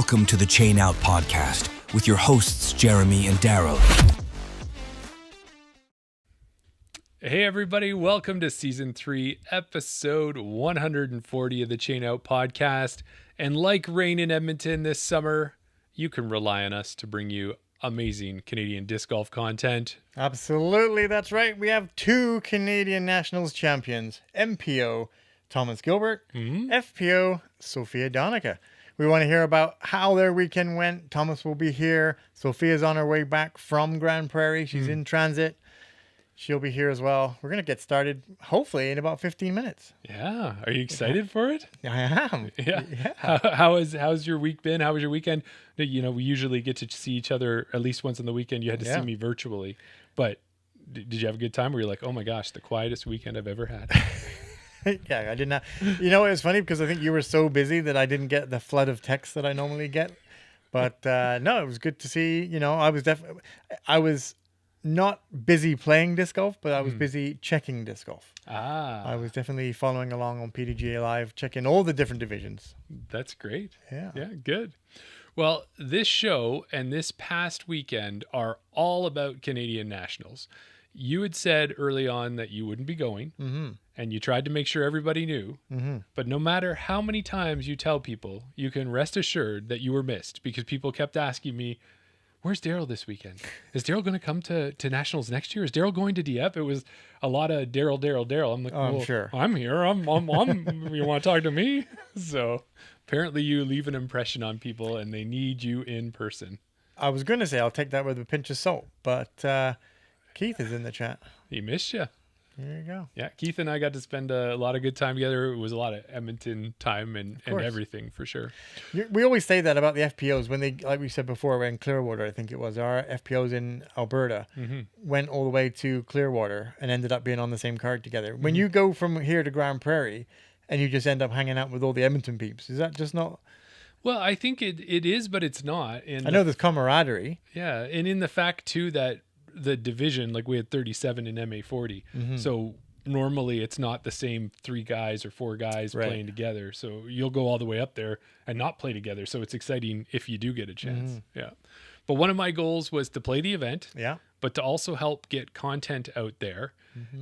Welcome to the Chain Out Podcast with your hosts, Jeremy and Daryl. Hey everybody, welcome to Season 3, Episode 140 of the Chain Out Podcast. And like rain in Edmonton this summer, you can rely on us to bring you amazing Canadian disc golf content. Absolutely, that's right. We have two Canadian Nationals champions, MPO Thomas Gilbert, FPO Sofia Donnecke. We want to hear about how their weekend went. Thomas will be here. Sofia's on her way back from Grande Prairie. She's in transit. She'll be here as well. We're going to get started, hopefully, in about 15 minutes. Yeah. Are you excited for it? I am. Yeah. How's your week been? How was your weekend? You know, we usually get to see each other at least once on the weekend. You had to see me virtually. But did you have a good time where you're like, oh my gosh, the quietest weekend I've ever had? Yeah, I did not. You know, it was funny because I think you were so busy that I didn't get the flood of texts that I normally get. But no, it was good to see. You know, I was not busy playing disc golf, but I was busy checking disc golf. I was definitely following along on PDGA Live, checking all the different divisions. That's great. Yeah. Yeah, good. Well, this show and this past weekend are all about Canadian Nationals. You had said early on that you wouldn't be going, and you tried to make sure everybody knew. But no matter how many times you tell people, you can rest assured that you were missed, because people kept asking me, where's Daryl this weekend? Is Daryl going to come to Nationals next year? Is Daryl going to DF? It was a lot of Daryl. I'm like, I'm sure. I'm here. I'm you want to talk to me? So apparently you leave an impression on people and they need you in person. I was going to say I'll take that with a pinch of salt, but Keith is in the chat. He missed you. There you go. Yeah, Keith and I got to spend a lot of good time together. It was a lot of Edmonton time and everything for sure. We always say that about the FPOs when they, like we said before, we're in Clearwater. I think it was our FPOs in Alberta went all the way to Clearwater and ended up being on the same card together. When you go from here to Grande Prairie and you just end up hanging out with all the Edmonton peeps, is that just not? Well, I think it is, but it's not. And I know there's camaraderie. Yeah, and in the fact too that the division, like we had 37 in MA40, so normally it's not the same 3 guys or 4 guys playing together, so you'll go all the way up there and not play together, so it's exciting if you do get a chance. But one of my goals was to play the event, but to also help get content out there.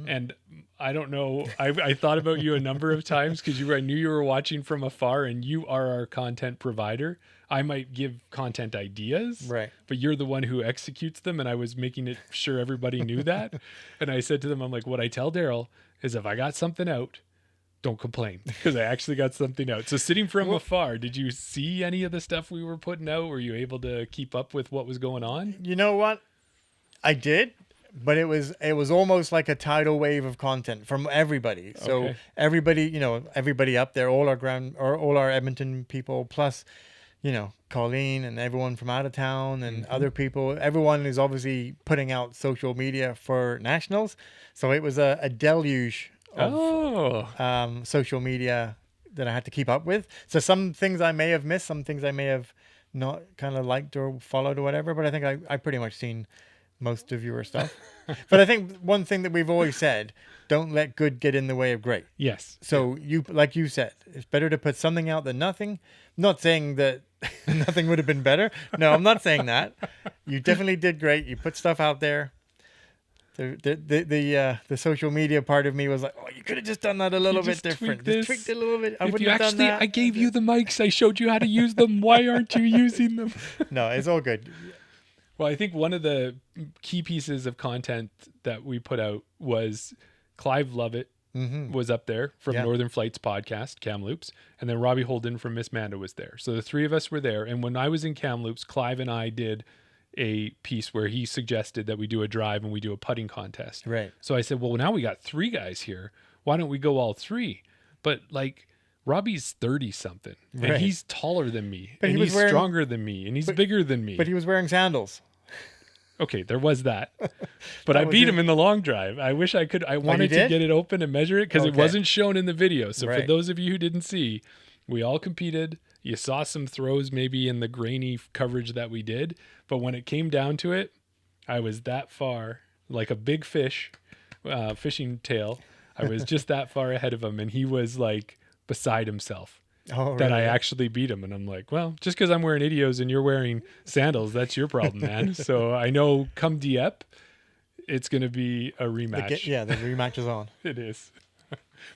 And I don't know, I thought about you a number of times because I knew you were watching from afar, and you are our content provider. I might give content ideas, but you're the one who executes them, and I was making it sure everybody knew that. And I said to them, I'm like, what I tell Daryl is if I got something out, don't complain, because I actually got something out. So sitting from afar, did you see any of the stuff we were putting out? Were you able to keep up with what was going on? You know what? I did. But it was almost like a tidal wave of content from everybody. So everybody, you know, everybody up there, all our Edmonton people, plus, you know, Colleen and everyone from out of town and other people. Everyone is obviously putting out social media for Nationals. So it was a deluge of social media that I had to keep up with. So some things I may have missed, some things I may have not kind of liked or followed or whatever. But I think I pretty much seen most of your stuff. But I think one thing that we've always said, don't let good get in the way of great. Yes. So like you said, it's better to put something out than nothing. I'm not saying that nothing would have been better. No, I'm not saying that. You definitely did great. You put stuff out there. The social media part of me was like, oh, you could have just done that a little bit different. Just tweaked it a little bit. I gave you the mics. I showed you how to use them. Why aren't you using them? No, it's all good. Well, I think one of the key pieces of content that we put out was Clive Lovett was up there from Northern Flights podcast, Kamloops, and then Robbie Holden from Miss Manda was there. So the 3 of us were there. And when I was in Kamloops, Clive and I did a piece where he suggested that we do a drive and we do a putting contest. Right. So I said, well, now we got 3 guys here. Why don't we go all 3? But like, Robbie's 30 something and he's taller than me, and he's stronger than me, and he's bigger than me. But he was wearing sandals. Okay, there was that. But I beat him in the long drive. I wish I could. I wanted to get it open and measure it because it wasn't shown in the video. So for those of you who didn't see, we all competed. You saw some throws maybe in the grainy coverage that we did. But when it came down to it, I was that far, like a big fish, fishing tail. I was just that far ahead of him, and he was like beside himself. Oh, that I really? actually beat him. And I'm like, well, just because I'm wearing idios and you're wearing sandals, that's your problem, man. So I know come Dieppe, it's going to be a rematch. The rematch is on. It is.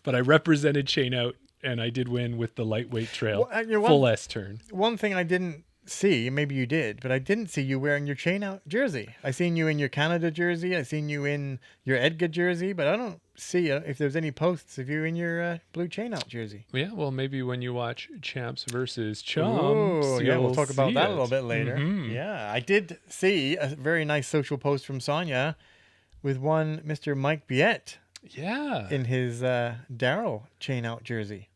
But I represented Chain Out, and I did win with the lightweight trail, Well, full S turn. One thing I didn't see, maybe you did, but I didn't see you wearing your Chain Out jersey. I seen you in your Canada jersey. I seen you in your Edgar jersey, but I don't see if there's any posts of you in your blue Chain Out jersey. Yeah, well, maybe when you watch Champs versus Chums, Oh, yeah, we'll talk about that a little bit bit later. Mm-hmm. Yeah, I did see a very nice social post from Sonia with one Mr. Mike Biette Yeah. in his Darryl Chain Out jersey.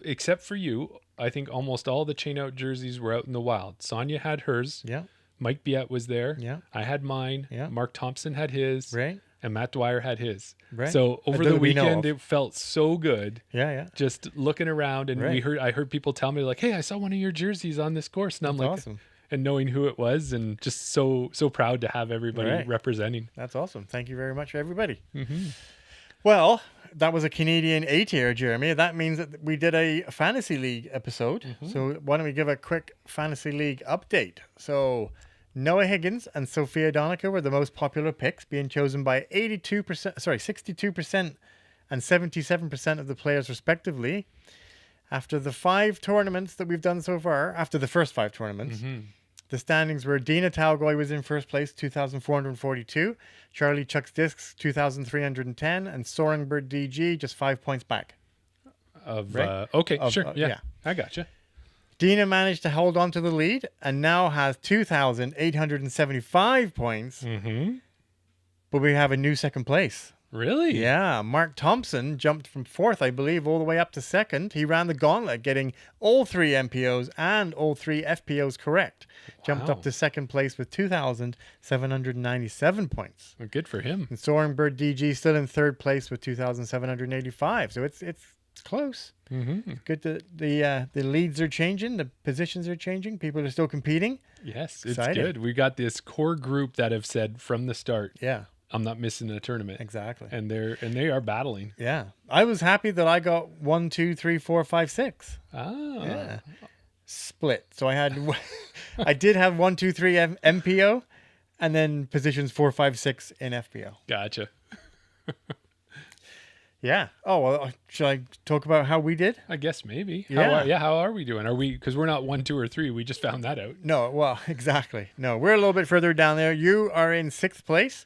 Except for you, I think almost all the Chain Out jerseys were out in the wild. Sonia had hers. Yeah. Mike Biette was there. Yeah. I had mine. Yeah. Mark Thompson had his. Right. And Matt Dwyer had his. Right. So over That the we know weekend, of. it felt so good. Yeah. Just looking around, and Right. I heard people tell me like, "Hey, I saw one of your jerseys on this course," and I'm That's like, awesome. and knowing who it was, and just so proud to have everybody Right. representing. That's awesome. Thank you very much, everybody. Mm-hmm. Well, that was a Canadian A tier, Jeremy. That means that we did a fantasy league episode. Mm-hmm. So why don't we give a quick fantasy league update? So Noah Higgins and Sofia Donnecke were the most popular picks, being chosen by 62% and 77% of the players respectively. After the 5 tournaments that we've done so far, after the first 5 tournaments, the standings were Dina Talgoy was in first place, 2,442. Charlie Chuck's Discs, 2,310. And Soaring Bird DG, just 5 points back. Okay, Of- sure. Yeah, yeah. I gotcha. Dina managed to hold on to the lead and now has 2,875 points. Mm-hmm. But we have a new second place. Really? Yeah, Mark Thompson jumped from 4th, I believe, all the way up to 2nd. He ran the gauntlet, getting all 3 MPOs and all 3 FPOs correct. Jumped up Wow. to 2nd place with 2,797 points. Well, good for him. And Soaring Bird DG still in 3rd place with 2,785. So it's close. Mm-hmm. Good that the leads are changing, the positions are changing, people are still competing. Yes, it's Exciting. good. We got this core group that have said from the start, Yeah, I'm not missing a tournament. exactly. And they are battling. Yeah, I was happy that I got 1, 2, 3, 4, 5, 6. Ah. Yeah. Split. So I had, I did have 1, 2, 3 MPO, and then positions 4, 5, 6 in FPO. Gotcha. Yeah. Oh, well, should I talk about how we did? I guess maybe. Yeah. How are we doing? Are we, because we're not 1, 2, or 3. We just found that out. No, well, exactly. No, we're a little bit further down there. You are in 6th place,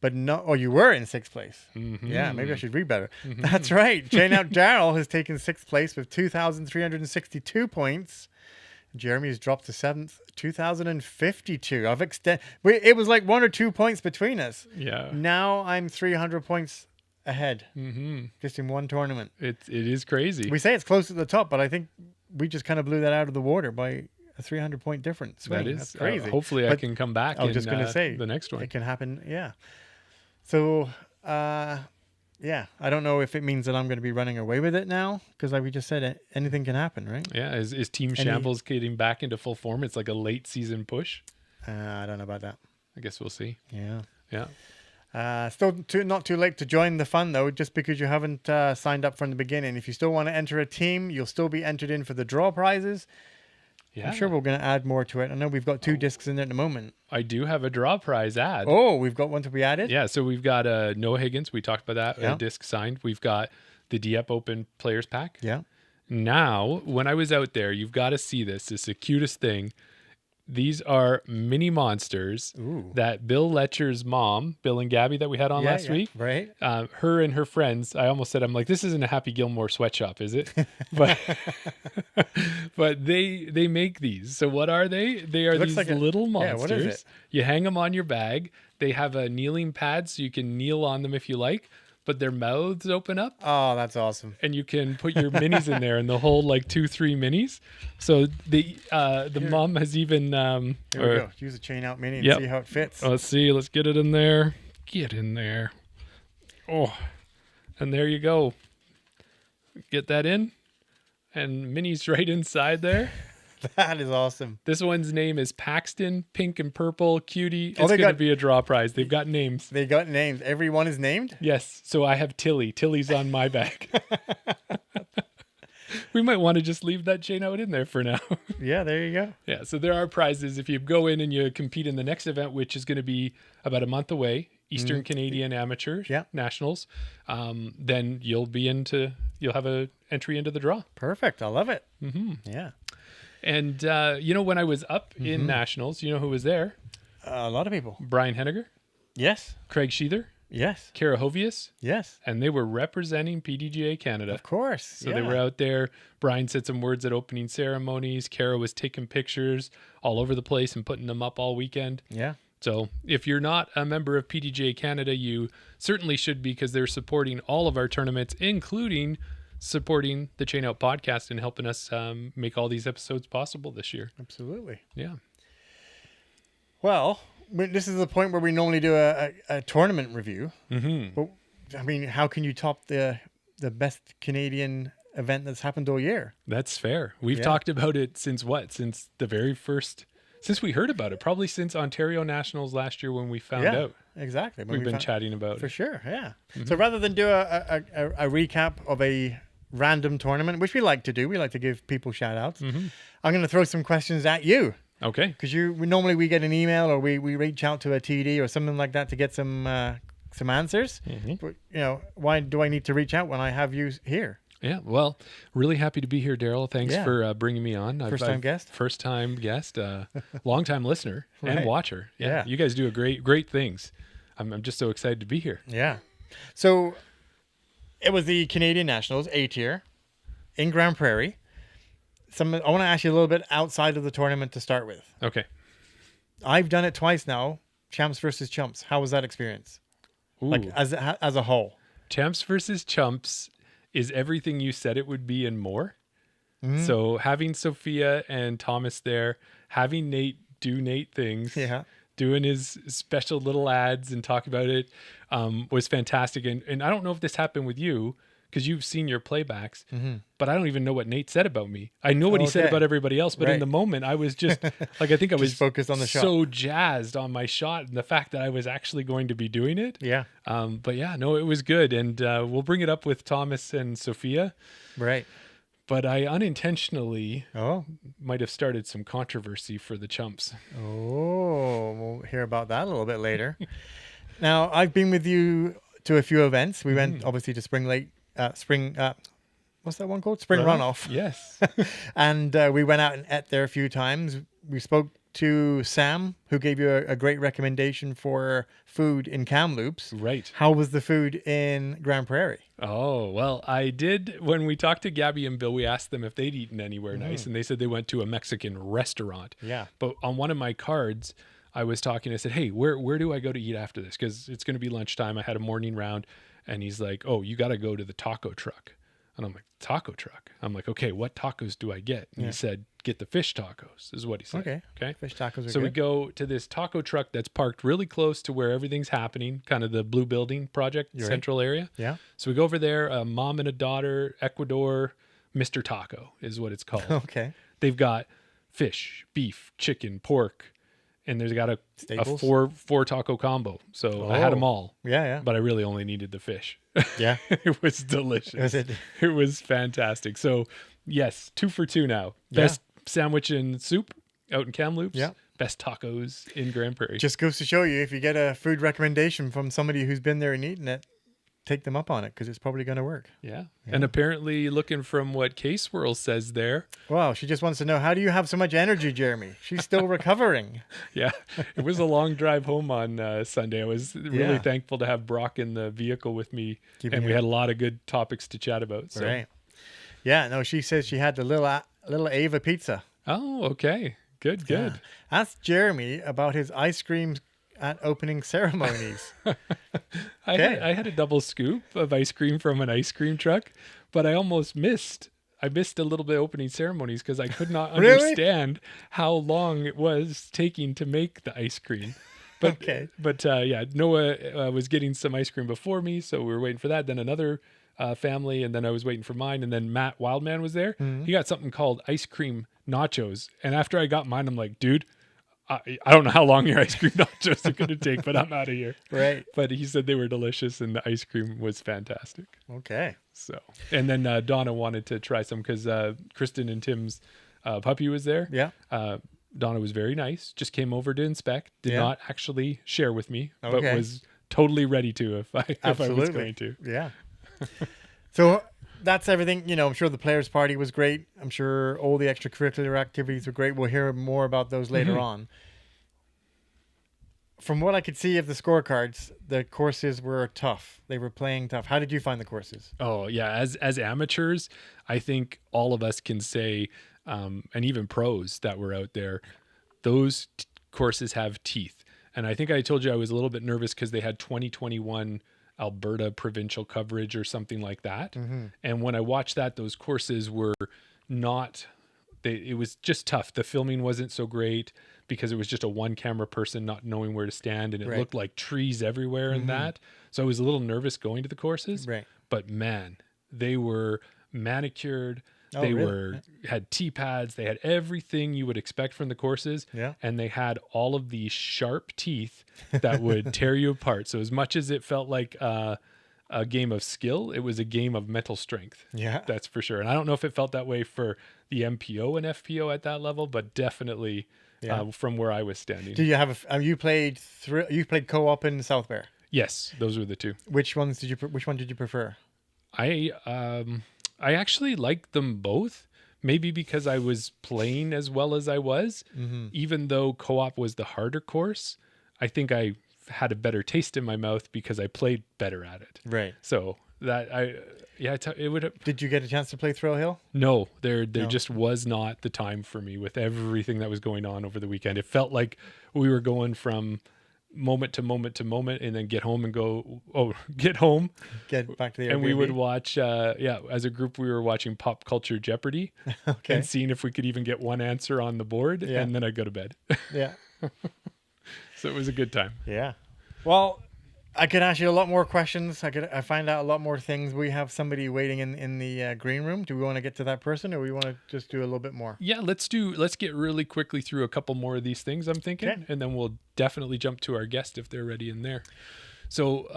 but no, oh, you were in 6th place. Mm-hmm. Yeah, maybe I should read better. That's right. Chain Out Darryl has taken 6th place with 2,362 points. Jeremy's dropped to 7th, 2,052. It was like 1 or 2 points between us. Yeah. Now I'm 300 points ahead, Mm-hmm. just in one tournament. It is crazy. We say it's close to the top, but I think we just kind of blew that out of the water by a 300-point difference. That is That's crazy. hopefully I But can come back. I was just going to say the next one. It can happen. Yeah. So, yeah, I don't know if it means that I'm going to be running away with it now, because like we just said, anything can happen, right? Yeah. Is Team Shambles getting back into full form? It's like a late season push. I don't know about that. I guess we'll see. Yeah. Yeah. Still not too late to join the fun, though, just because you haven't signed up from the beginning. If you still want to enter a team, you'll still be entered in for the draw prizes. Yeah. I'm sure we're going to add more to it. I know we've got 2 discs in there at the moment. I do have a draw prize ad. Oh, we've got one to be added? Yeah. So we've got Noah Higgins. We talked about that. Yeah. A disc signed. We've got the Dieppe Open Players Pack. Yeah. Now, when I was out there, you've got to see this. It's the cutest thing. These are mini monsters Ooh. that Bill Letcher's mom, Bill and Gabby, that we had on last week, Right. her and her friends. I almost said, I'm like, this isn't a Happy Gilmore sweatshop, is it? But but they make these. So what are they? They are Looks these like little yeah, monsters. what is it? You hang them on your bag. They have a kneeling pad, so you can kneel on them if you like. But their mouths open up. Oh, that's awesome. And you can put your minis in there, and they'll hold like 2-3 minis. So the mom has even Here we go. Use a Chain Out Mini and Yep. see how it fits. let's see, let's get it in there. Get in there. Oh, and there you go. Get that in, and Minnie's right inside there. That is awesome. This one's name is Paxton, pink and purple, cutie. Oh, It's they going to got- be a draw prize. They've got names. They got names. Everyone is named? Yes. So I have Tilly. Tilly's on my back. We might want to just leave that chain out in there for now. Yeah, there you go. Yeah, so there are prizes if you go in and you compete in the next event, which is going to be about a month away, Eastern Canadian Amateur Nationals. Then you'll have a entry into the draw. Perfect. I love it. Yeah. And when I was up in Nationals, you know who was there? A lot of people. Brian Henniger, Yes. Craig Sheether, Yes. Kara Hovius, Yes. and they were representing PDGA Canada. Of course. So they were out there. Brian said some words at opening ceremonies. Kara was taking pictures all over the place and putting them up all weekend. Yeah. So if you're not a member of PDGA Canada, you certainly should be, because they're supporting all of our tournaments, including supporting the Chain Out podcast and helping us make all these episodes possible this year. Absolutely. Yeah. Well, this is the point where we normally do a tournament review. But I mean, how can you top the best Canadian event that's happened all year? That's fair. We've talked about it since the very first, since we heard about it, probably since Ontario Nationals last year when we found out. Exactly. We've been chatting about it. For sure, yeah. So rather than do a recap of a random tournament, which we like to do, we like to give people shout outs. I'm going to throw some questions at you. Okay. Because normally we get an email or we reach out to a TD or something like that to get some answers. But, why do I need to reach out when I have you here? Yeah, well, really happy to be here, Daryl. Thanks for bringing me on. First-time guest? First-time guest, long-time listener and watcher. Yeah, you guys do great things. I'm just so excited to be here. Yeah. So it was the Canadian Nationals, A tier, in Grande Prairie. I want to ask you a little bit outside of the tournament to start with. Okay. I've done it twice now, champs versus chumps. How was that experience? Ooh. Like as a whole? Champs versus chumps is everything you said it would be and more. So having Sofia and Thomas there, having Nate do Nate things, doing his special little ads and talk about it was fantastic. And I don't know if this happened with you, because you've seen your playbacks, but I don't even know what Nate said about me. I know what he said about everybody else, but in the moment I was just like, I think I was focused on the shot. So jazzed on my shot and the fact that I was actually going to be doing it. Yeah. But yeah, no, it was good. And we'll bring it up with Thomas and Sofia. Right. But I unintentionally might have started some controversy for the chumps. Oh, we'll hear about that a little bit later. Now, I've been with you to a few events. We went obviously to what's that one called? Spring Runoff. Yes. And we went out and ate there a few times. We spoke to Sam, who gave you a great recommendation for food in Kamloops. Right. How was the food in Grande Prairie? Oh, well, I did. When we talked to Gabby and Bill, we asked them if they'd eaten anywhere nice, and they said they went to a Mexican restaurant. Yeah. But on one of my cards, I was talking, I said, hey, where do I go to eat after this? Because it's going to be lunchtime. I had a morning round. And he's like, oh, you got to go to the taco truck. And I'm like, taco truck? I'm like, okay, what tacos do I get? And he said, get the fish tacos, is what he said. Okay. Fish tacos are So good. we go to this taco truck that's parked really close to where everything's happening, kind of the Blue Building project, central area. Yeah. So we go over there, a mom and a daughter, Ecuador, Mr. Taco is what it's called. Okay. They've got fish, beef, chicken, pork, and there's got a four taco combo. So I had them all. Yeah. But I really only needed the fish. Yeah. It was delicious. Was it? It was fantastic. So yes, 2 for 2 now. Best sandwich and soup out in Kamloops. Yeah. Best tacos in Grande Prairie. Just goes to show you, if you get a food recommendation from somebody who's been there and eaten it, take them up on it, because it's probably going to work. Yeah. And apparently, looking from what K-Swirl says there. Wow, she just wants to know, how do you have so much energy, Jeremy? She's still recovering. Yeah. It was a long drive home on Sunday. I was really thankful to have Brock in the vehicle with me. And we had a lot of good topics to chat about. So. Right. Yeah, no, she says she had the little Ava pizza. Oh, okay. Good. Yeah. Ask Jeremy about his ice cream at opening ceremonies. I had a double scoop of ice cream from an ice cream truck, but I almost missed. I missed a little bit of opening ceremonies because I could not understand how long it was taking to make the ice cream. But Noah was getting some ice cream before me, so we were waiting for that. Then another family, and then I was waiting for mine, and then Matt Wildman was there. He got something called ice cream nachos, and after I got mine, I'm like, dude, I don't know how long your ice cream nachos are going to take, but I'm out of here. Right. But he said they were delicious and the ice cream was fantastic. Okay. So, and then Donna wanted to try some because Kristen and Tim's puppy was there. Yeah. Donna was very nice, just came over to inspect, did not actually share with me, but was totally ready to if I was going to. Yeah. So that's everything. You know, I'm sure the players' party was great. I'm sure all the extracurricular activities were great. We'll hear more about those later on. From what I could see of the scorecards, the courses were tough. They were playing tough. How did you find the courses? Oh, yeah. As amateurs, I think all of us can say, and even pros that were out there, those courses have teeth. And I think I told you I was a little bit nervous because they had 2021 Alberta provincial coverage or something like that. And when I watched that, those courses were not, it was just tough. The filming wasn't so great because it was just a one camera person not knowing where to stand. And it looked like trees everywhere in that. So I was a little nervous going to the courses, but man, they were manicured. They had tee pads. They had everything you would expect from the courses. Yeah. And they had all of these sharp teeth that would tear you apart. So as much as it felt like a game of skill, it was a game of mental strength. Yeah. That's for sure. And I don't know if it felt that way for the MPO and FPO at that level, but definitely from where I was standing. Do you have you played co-op in South Bear? Yes, those were the two. Which one did you prefer? I actually liked them both, maybe because I was playing as well as I was, even though co-op was the harder course. I think I had a better taste in my mouth because I played better at it. Right. So that it would. Did you get a chance to play Thrill Hill? No, there just was not the time for me with everything that was going on over the weekend. It felt like we were going from moment to moment to moment and then get home and get back to the Airbnb. And we would watch as a group we were watching Pop Culture Jeopardy and seeing if we could even get one answer on the board and then I'd go to bed. So it was a good time. Well, I could ask you a lot more questions. I find out a lot more things. We have somebody waiting in the green room. Do we want to get to that person, or we want to just do a little bit more? Yeah, let's get really quickly through a couple more of these things, I'm thinking, and then we'll definitely jump to our guest if they're ready in there. So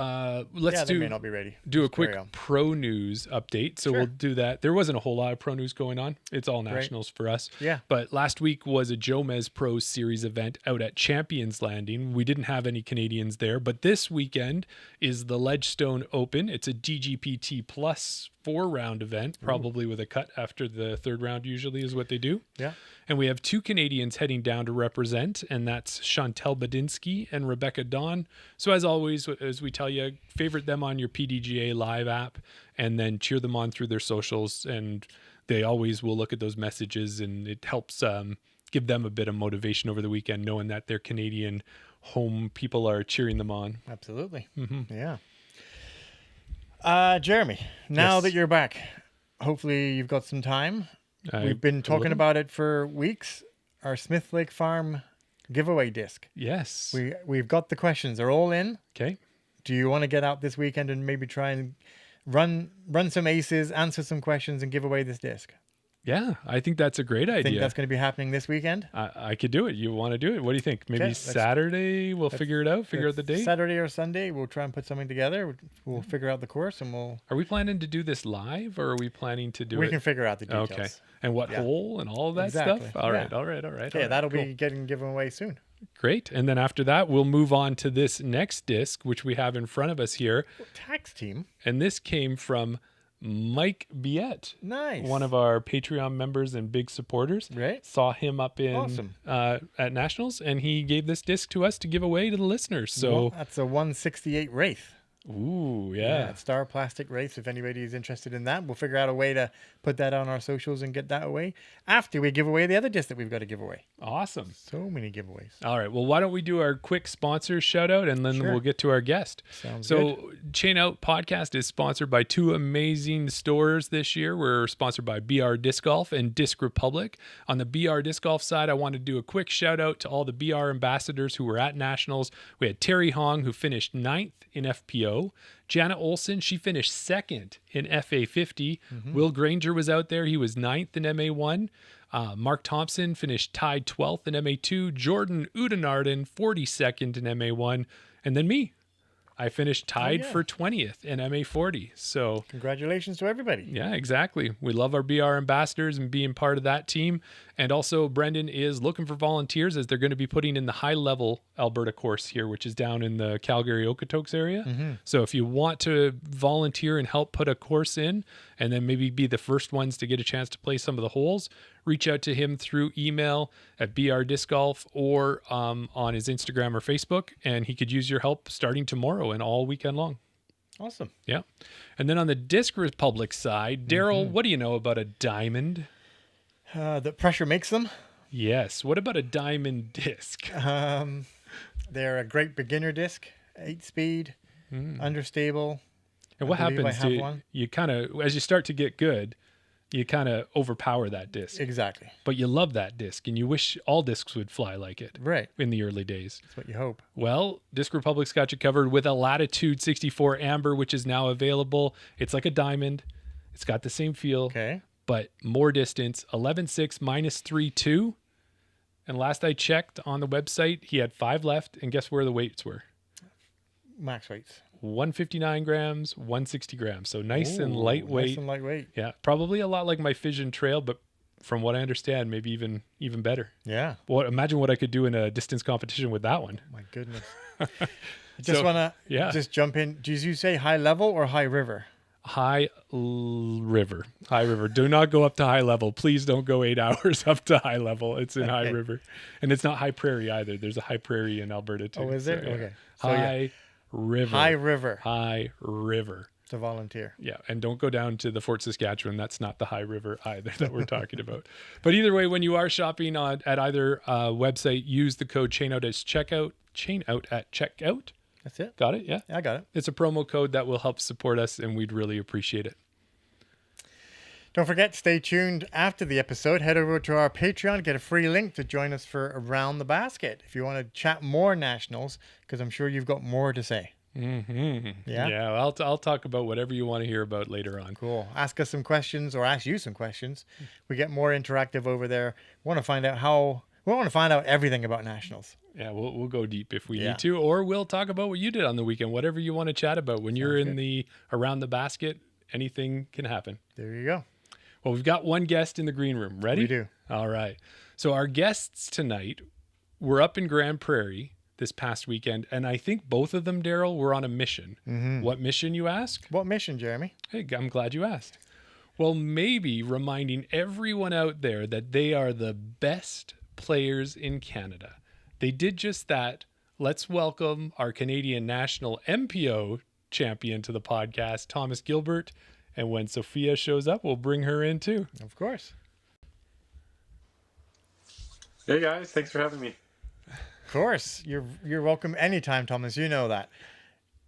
they may not be ready. Do a quick pro news update. So we'll do that. There wasn't a whole lot of pro news going on. It's all nationals for us. Yeah. But last week was a Jomez Pro Series event out at Champions Landing. We didn't have any Canadians there, but this weekend is the Ledgestone Open. It's a DGPT Plus 4-round event, probably with a cut after the third round usually is what they do. Yeah. And we have two Canadians heading down to represent, and that's Chantel Badinsky and Rebecca Dawn. So as always, as we tell you, favorite them on your PDGA Live app and then cheer them on through their socials. And they always will look at those messages, and it helps give them a bit of motivation over the weekend, knowing that their Canadian home people are cheering them on. Absolutely. Yeah. Jeremy, now that you're back, hopefully you've got some time. We've been talking about it for weeks. Our Smith Lake Farm giveaway disc. Yes. We've got the questions. They're all in. Okay. Do you want to get out this weekend and maybe try and run some aces, answer some questions, and give away this disc? Yeah, I think that's a great idea. Think that's going to be happening this weekend? I could do it. You want to do it? What do you think? Maybe Saturday we'll figure it out, figure out the date? Saturday or Sunday, we'll try and put something together. We'll figure out the course and we'll... Are we planning to do this live or are we planning to do it? We can figure out the details. Okay. And what hole and all of that stuff? All right. Yeah, that'll be getting given away soon. Great. And then after that, we'll move on to this next disc, which we have in front of us here. Tax team. And this came from Mike Biette. Nice. One of our Patreon members and big supporters. Right. Saw him up in at Nationals, and he gave this disc to us to give away to the listeners. So that's a 168 Wraith. Ooh, yeah. Star Plastic Wraith. If anybody is interested in that, we'll figure out a way to put that on our socials and get that away after we give away the other disc that we've got to give away. Awesome. So many giveaways. All right. Well, why don't we do our quick sponsor shout out and then we'll get to our guest. Sounds good. Chain Out Podcast is sponsored by two amazing stores this year. We're sponsored by BR Disc Golf and Disc Republic. On the BR Disc Golf side, I want to do a quick shout out to all the BR ambassadors who were at Nationals. We had Terry Hong, who finished 9th in FPO. Jana Olson, she finished 2nd in FA50. Will Granger was out there. He was 9th in MA1. Mark Thompson finished tied 12th in MA2. Jordan Udenarden 42nd in MA1. And then me. I finished tied for 20th in MA40. So congratulations to everybody. Yeah, exactly. We love our BR ambassadors and being part of that team. And also Brendan is looking for volunteers as they're going to be putting in the high level Alberta course here, which is down in the Calgary Okotoks area. So if you want to volunteer and help put a course in and then maybe be the first ones to get a chance to play some of the holes, reach out to him through email at BR Disc Golf or on his Instagram or Facebook, and he could use your help starting tomorrow and all weekend long. Awesome. Yeah. And then on the Disc Republic side, Daryl, what do you know about a diamond? The pressure makes them. Yes. What about a diamond disc? They're a great beginner disc, 8-speed, understable. And what happens? You kind of, as you start to get good, you kind of overpower that disc. Exactly. But you love that disc and you wish all discs would fly like it. Right. In the early days. That's what you hope. Well, Disc Republic's got you covered with a Latitude 64 Amber, which is now available. It's like a diamond. It's got the same feel. Okay. But more distance, 11.6 minus 3.2. And last I checked on the website, he had 5 left. And guess where the weights were? Max weights. 159 grams, 160 grams. So nice and lightweight. Nice and lightweight. Yeah, probably a lot like my Fission Trail, but from what I understand, maybe even better. Yeah. Well, imagine what I could do in a distance competition with that one. My goodness. I just want to just jump in. Did you say high level or high river? High river. Do not go up to high level. Please don't go 8 hours up to high level. It's in high river. And it's not high prairie either. There's a high prairie in Alberta too. Oh, is there? So, yeah. Okay. So, high river. High river. To volunteer. Yeah. And don't go down to the Fort Saskatchewan. That's not the high river either that we're talking about. But either way, when you are shopping at either website, use the code CHAINOUT as checkout. CHAINOUT at checkout. That's it. Got it? Yeah. I got it. It's a promo code that will help support us, and we'd really appreciate it. Don't forget, stay tuned after the episode. Head over to our Patreon, get a free link to join us for Around the Basket if you want to chat more nationals, because I'm sure you've got more to say. Mm-hmm. Yeah? Yeah, I'll talk about whatever you want to hear about later on. Cool. Ask us some questions or ask you some questions. We get more interactive over there. We want to find out everything about nationals. Yeah, we'll go deep if we need to, or we'll talk about what you did on the weekend, whatever you want to chat about. When you're in the Around the Basket, anything can happen. There you go. Well, we've got one guest in the green room. Ready? We do. All right. So our guests tonight were up in Grande Prairie this past weekend, and I think both of them, Daryl, were on a mission. Mm-hmm. What mission, you ask? What mission, Jeremy? Hey, I'm glad you asked. Well, maybe reminding everyone out there that they are the best players in Canada. They did just that. Let's welcome our Canadian National MPO champion to the podcast, Thomas Gilbert. And when Sofia shows up, we'll bring her in too. Of course. Hey guys, thanks for having me. Of course. You're welcome anytime, Thomas. You know that.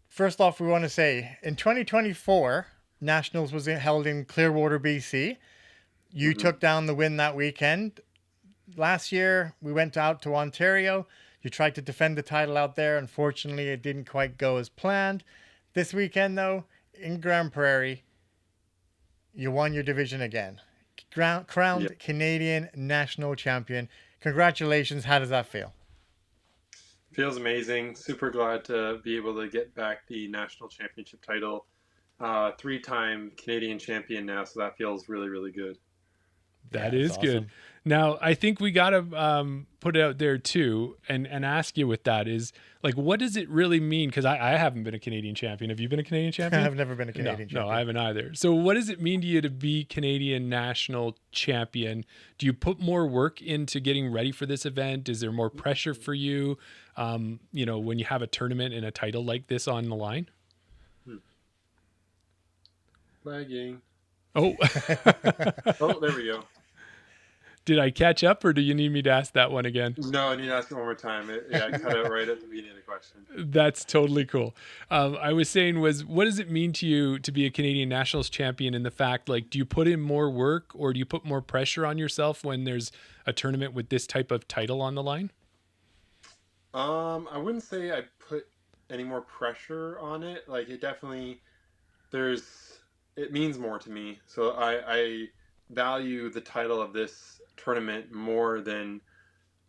First off, we want to say in 2024, Nationals was held in Clearwater, BC. You took down the win that weekend. Last year, we went out to Ontario. You tried to defend the title out there. Unfortunately, it didn't quite go as planned. This weekend, though, in Grande Prairie, you won your division again. Crowned Canadian National Champion. Congratulations. How does that feel? Feels amazing. Super glad to be able to get back the national championship title. 3-time Canadian champion now, so that feels really, really good. That is awesome. Good. Now, I think we got to put it out there too and ask you with that is, like, what does it really mean? Because I haven't been a Canadian champion. Have you been a Canadian champion? I've never been a Canadian champion. No, I haven't either. So what does it mean to you to be Canadian national champion? Do you put more work into getting ready for this event? Is there more pressure for you, when you have a tournament and a title like this on the line? Lagging. Oh. Oh, there we go. Did I catch up, or do you need me to ask that one again? No, I need to ask it one more time. I cut it right at the beginning of the question. That's totally cool. I was saying what does it mean to you to be a Canadian Nationals champion, and the fact, like, do you put in more work or do you put more pressure on yourself when there's a tournament with this type of title on the line? I wouldn't say I put any more pressure on it. Like, it definitely, it means more to me. So I value the title of this tournament more than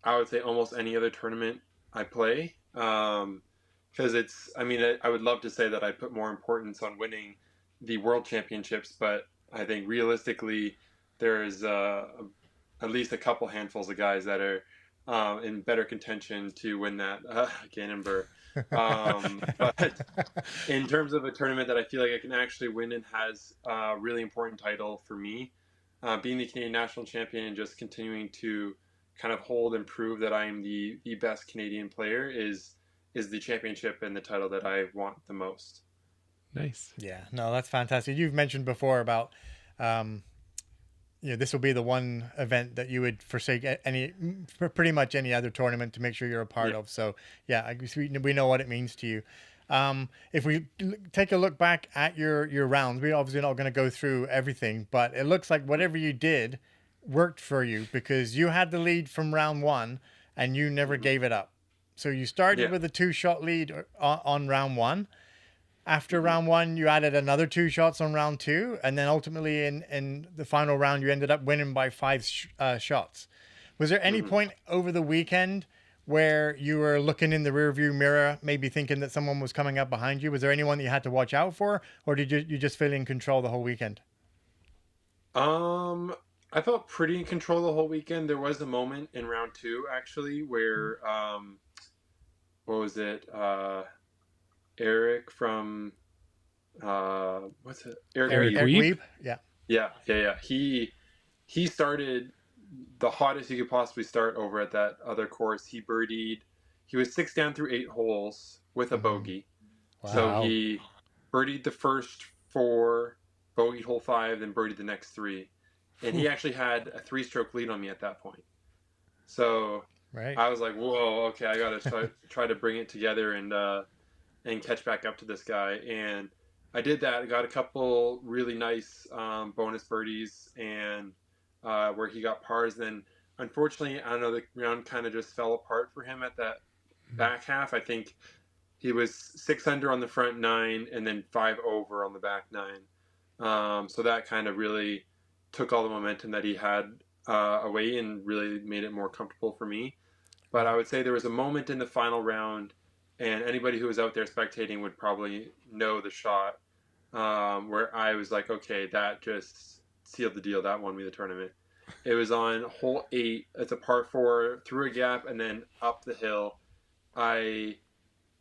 I would say almost any other tournament I play. Because I would love to say that I put more importance on winning the world championships, but I think realistically, there's at least a couple handfuls of guys that are in better contention to win that Gannonburg. But in terms of a tournament that I feel like I can actually win and has a really important title for me, being the Canadian national champion and just continuing to kind of hold and prove that I'm the best Canadian player is the championship and the title that I want the most. Nice. Yeah, no, that's fantastic. You've mentioned before about, this will be the one event that you would forsake pretty much any other tournament to make sure you're a part of. So yeah, I guess we know what it means to you. If we take a look back at your rounds, we're obviously not going to go through everything, but it looks like whatever you did worked for you because you had the lead from round one and you never gave it up. So you started with a 2-shot lead on round one. After round one, you added another 2 shots on round two. And then ultimately in the final round, you ended up winning by 5 shots. Was there any point over the weekend where you were looking in the rearview mirror, maybe thinking that someone was coming up behind you? Was there anyone that you had to watch out for? Or did you just feel in control the whole weekend? I felt pretty in control the whole weekend. There was a moment in round two, actually, where, what was it? Eric from, what's it? Eric Weeb. Weeb? Yeah. He started the hottest you could possibly start over at that other course. He birdied. He was 6 down through 8 holes with a bogey. Wow. So he birdied the first 4, bogeyed hole 5, then birdied the next 3. And he actually had a 3-stroke lead on me at that point. So I was like, whoa, okay, I got to try to bring it together and catch back up to this guy. And I did that. I got a couple really nice bonus birdies and where he got pars. Then, unfortunately, I don't know, the round kind of just fell apart for him at that back half. I think he was 6 under on the front 9 and then 5 over on the back 9. So that kind of really took all the momentum that he had away and really made it more comfortable for me. But I would say there was a moment in the final round, and anybody who was out there spectating would probably know the shot, where I was like, okay, that just sealed the deal. That won me the tournament. It was on hole 8. It's a par 4 through a gap and then up the hill. I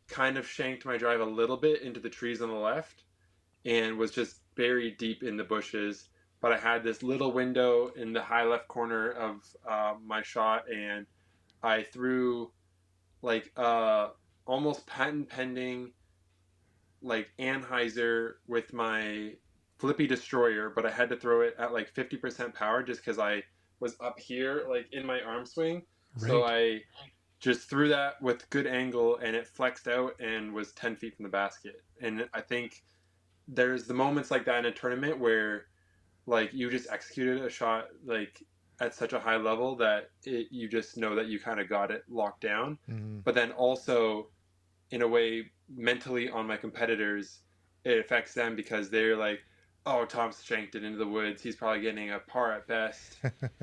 kind of shanked my drive a little bit into the trees on the left and was just buried deep in the bushes. But I had this little window in the high left corner of my shot, and I threw like almost patent pending like Anheuser with my Flippy Destroyer, but I had to throw it at like 50% power just because I was up here like in my arm swing. Right. So I just threw that with good angle and it flexed out and was 10 feet from the basket. And I think there's the moments like that in a tournament where like you just executed a shot like at such a high level that you just know that you kind of got it locked down. Mm-hmm. But then also in a way mentally on my competitors, it affects them because they're like, oh, Tom's shanked it into the woods. He's probably getting a par at best.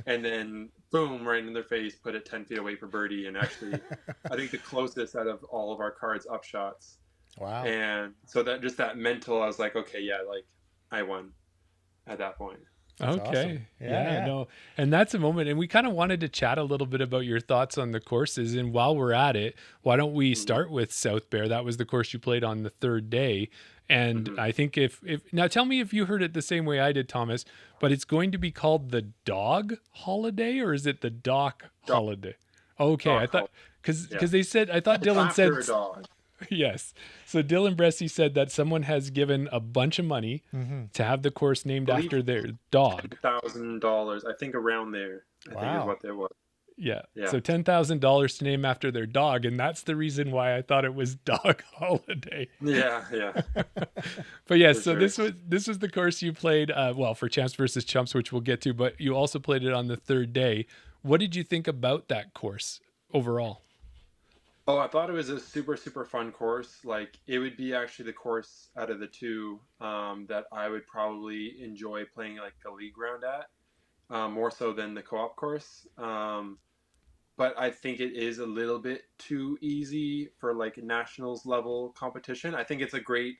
And then boom, right in their face, put it 10 feet away for birdie. And actually, I think the closest out of all of our cards up shots. Wow. And so that just that mental, I was like, okay, yeah, like I won at that point. That's okay. Awesome. Yeah, no. And that's a moment. And we kind of wanted to chat a little bit about your thoughts on the courses. And while we're at it, why don't we start with South Bear? That was the course you played on the third day. And I think if now tell me if you heard it the same way I did, Thomas, but it's going to be called the Dog Holiday, or is it the Dock Holiday? Okay. I thought, because they said, I thought Dylan said, a dog. Yes. So Dylan Bressie said that someone has given a bunch of money to have the course named after their dog. $10,000, I think around there. I think is what they was. Yeah. So $10,000 to name after their dog, and that's the reason why I thought it was Dog Holiday. Yeah. But yes, so sure. this was the course you played. For Champs versus Chumps, which we'll get to, but you also played it on the third day. What did you think about that course overall? Oh, I thought it was a super, super fun course. Like, it would be actually the course out of the two that I would probably enjoy playing like a league round at. more so than the co-op course. But I think it is a little bit too easy for like nationals level competition. I think it's a great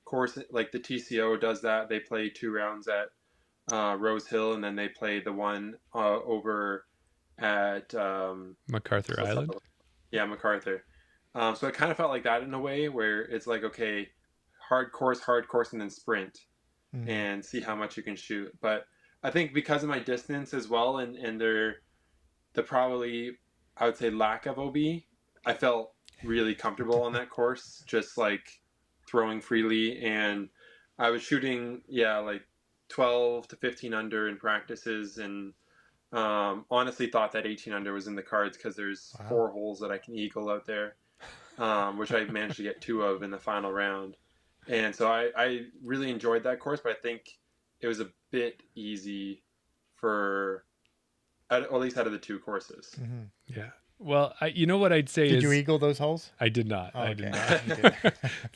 course. Like the TCO does that. They play 2 rounds at Rose Hill, and then they play the one over at MacArthur Island. Yeah, MacArthur. So it kind of felt like that in a way, where it's like, okay, hard course, and then sprint, and see how much you can shoot. But I think because of my distance as well, and the probably, I would say, lack of OB, I felt really comfortable on that course, just like throwing freely, and I was shooting, like 12 to 15 under in practices, and honestly thought that 18 under was in the cards because there's 4 holes that I can eagle out there, which I managed to get 2 of in the final round. And so I really enjoyed that course, but I think it was a bit easy for, at least out of the 2 courses. Yeah. Well, you know what I'd say is... Did you eagle those holes? I did not. Oh, I okay. did not.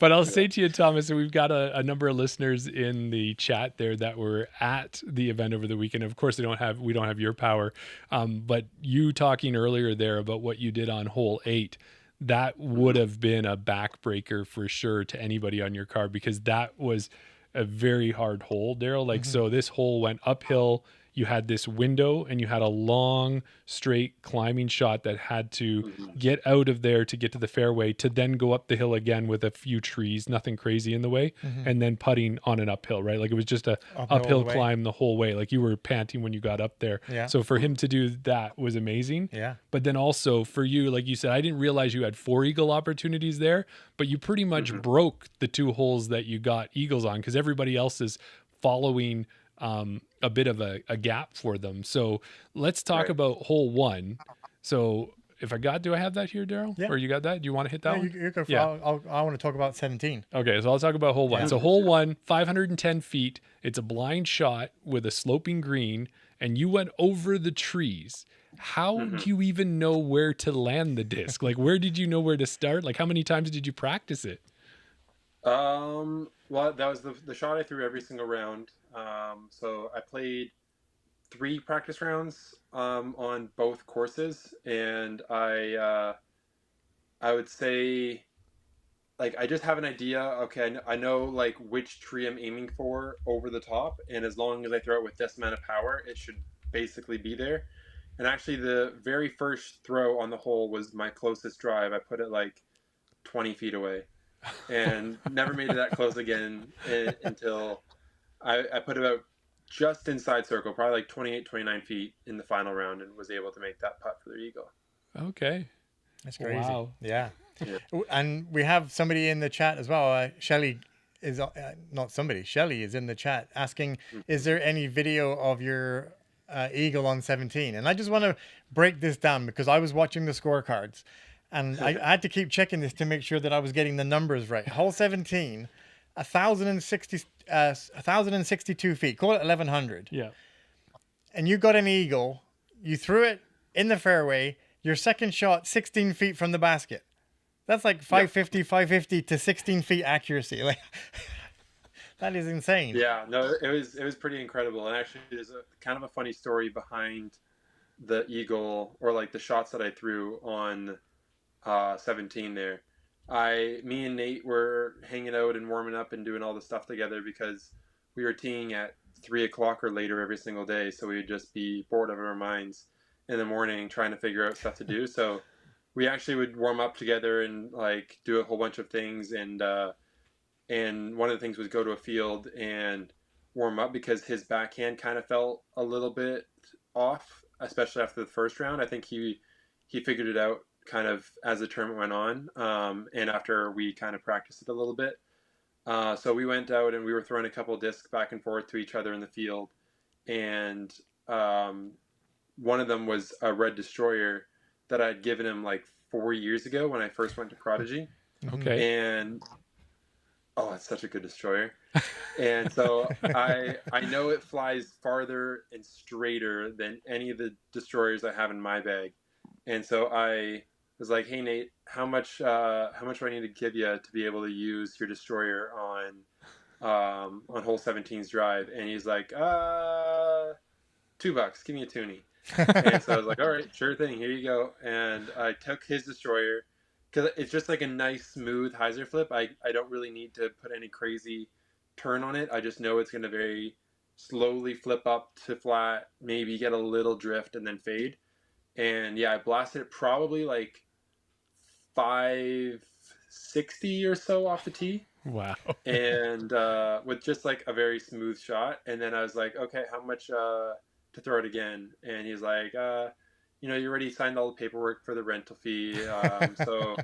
But I'll say to you, Thomas, and we've got a number of listeners in the chat there that were at the event over the weekend. Of course, we don't have your power. But you talking earlier there about what you did on hole 8, that would have been a backbreaker for sure to anybody on your card, because that was a very hard hole, Daryl. Like, so this hole went uphill. You had this window, and you had a long, straight climbing shot that had to get out of there to get to the fairway, to then go up the hill again with a few trees, nothing crazy in the way, and then putting on an uphill, right? Like, it was just a uphill climb the whole way. Like, you were panting when you got up there. Yeah. So for him to do that was amazing. Yeah. But then also for you, like you said, I didn't realize you had 4 eagle opportunities there, but you pretty much broke the 2 holes that you got eagles on, because everybody else is following a bit of a gap for them. So let's talk about hole 1. So if do I have that here, Daryl? Yeah. Or you got that? Do you want to hit that one? You go for I want to talk about 17. Okay, so I'll talk about hole 1. Yeah. So hole 1, 510 feet. It's a blind shot with a sloping green, and you went over the trees. How do you even know where to land the disc? Like, where did you know where to start? Like, how many times did you practice it? Well, that was the shot I threw every single round. So I played 3 practice rounds on both courses, and I would say, like, I just have an idea. Okay, I know like which tree I'm aiming for over the top, and as long as I throw it with this amount of power, it should basically be there. And actually, the very first throw on the hole was my closest drive. I put it like 20 feet away, and never made it that close again until I put about just inside circle, probably like 28, 29 feet in the final round, and was able to make that putt for the eagle. Okay. That's crazy. Wow. Yeah. And we have somebody in the chat as well. Shelly is Shelly is in the chat asking, is there any video of your eagle on 17? And I just want to break this down, because I was watching the scorecards, and I had to keep checking this to make sure that I was getting the numbers right. Hole 17, 1,062 feet, call it 1,100. Yeah. And you got an eagle, you threw it in the fairway, your second shot 16 feet from the basket. That's like 550 to 16 feet accuracy. Like, that is insane. Yeah, no, it was pretty incredible. And actually, there's kind of a funny story behind the eagle, or like the shots that I threw on 17 there. Me and Nate were hanging out and warming up and doing all the stuff together, because we were teeing at 3 o'clock or later every single day. So we would just be bored out of our minds in the morning trying to figure out stuff to do. So we actually would warm up together and like do a whole bunch of things. And one of the things was go to a field and warm up, because his backhand kind of felt a little bit off, especially after the first round. I think he figured it out kind of as the tournament went on, and after we kind of practiced it a little bit. So we went out and we were throwing a couple of discs back and forth to each other in the field, and one of them was a Red Destroyer that I'd given him like 4 years ago when I first went to Prodigy. Okay. And it's such a good destroyer. And so I know it flies farther and straighter than any of the destroyers I have in my bag. And so I was like, "Hey Nate, how much do I need to give you to be able to use your destroyer on hole 17's drive?" And he's like, $2, give me a toonie. And so I was like, all right, sure thing, here you go. And I took his destroyer because it's just like a nice smooth hyzer flip. I don't really need to put any crazy turn on it. I just know it's going to very slowly flip up to flat, maybe get a little drift and then fade. And yeah, I blasted it probably like 560 or so off the tee. Wow. And with just like a very smooth shot. And then I was like, okay, how much to throw it again? And he's like, you already signed all the paperwork for the rental fee. So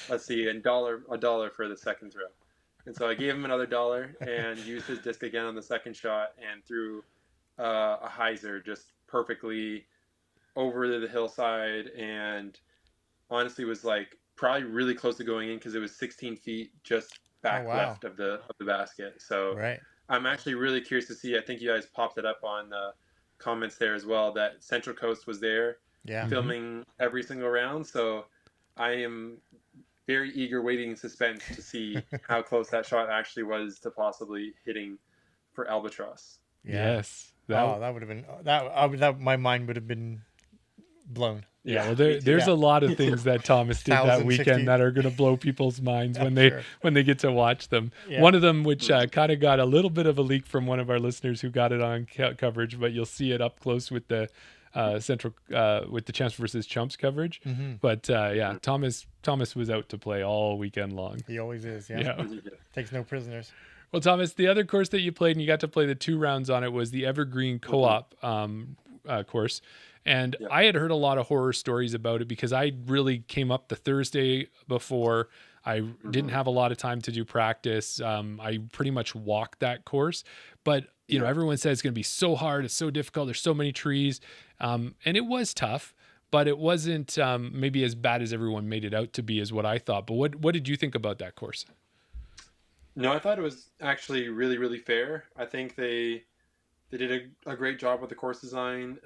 let's see, a dollar for the second throw. And so I gave him another $1 and used his disc again on the second shot and threw a hyzer just perfectly over the hillside, and honestly was like probably really close to going in because it was 16 feet just back left of the basket. So I'm actually really curious to see. I think you guys popped it up on the comments there as well, that Central Coast was there filming every single round. So I am very eager, waiting in suspense to see how close that shot actually was to possibly hitting for albatross. Yes. That would have been that. My mind would have been blown. Yeah, well, there's a lot of things that Thomas did that weekend that are going to blow people's minds when they get to watch them. Yeah. One of them, which kind of got a little bit of a leak from one of our listeners who got it on coverage, but you'll see it up close with the Central with the Champs versus Chumps coverage. Mm-hmm. But Thomas was out to play all weekend long. He always is. Yeah. Takes no prisoners. Well, Thomas, the other course that you played and you got to play the 2 rounds on it was the Evergreen Co-op course. And I had heard a lot of horror stories about it because I really came up the Thursday before. I didn't have a lot of time to do practice. I pretty much walked that course, but everyone says it's going to be so hard. It's so difficult. There's so many trees. And it was tough, but it wasn't maybe as bad as everyone made it out to be, is what I thought. But what did you think about that course? No, I thought it was actually really, really fair. I think they did a great job with the course design.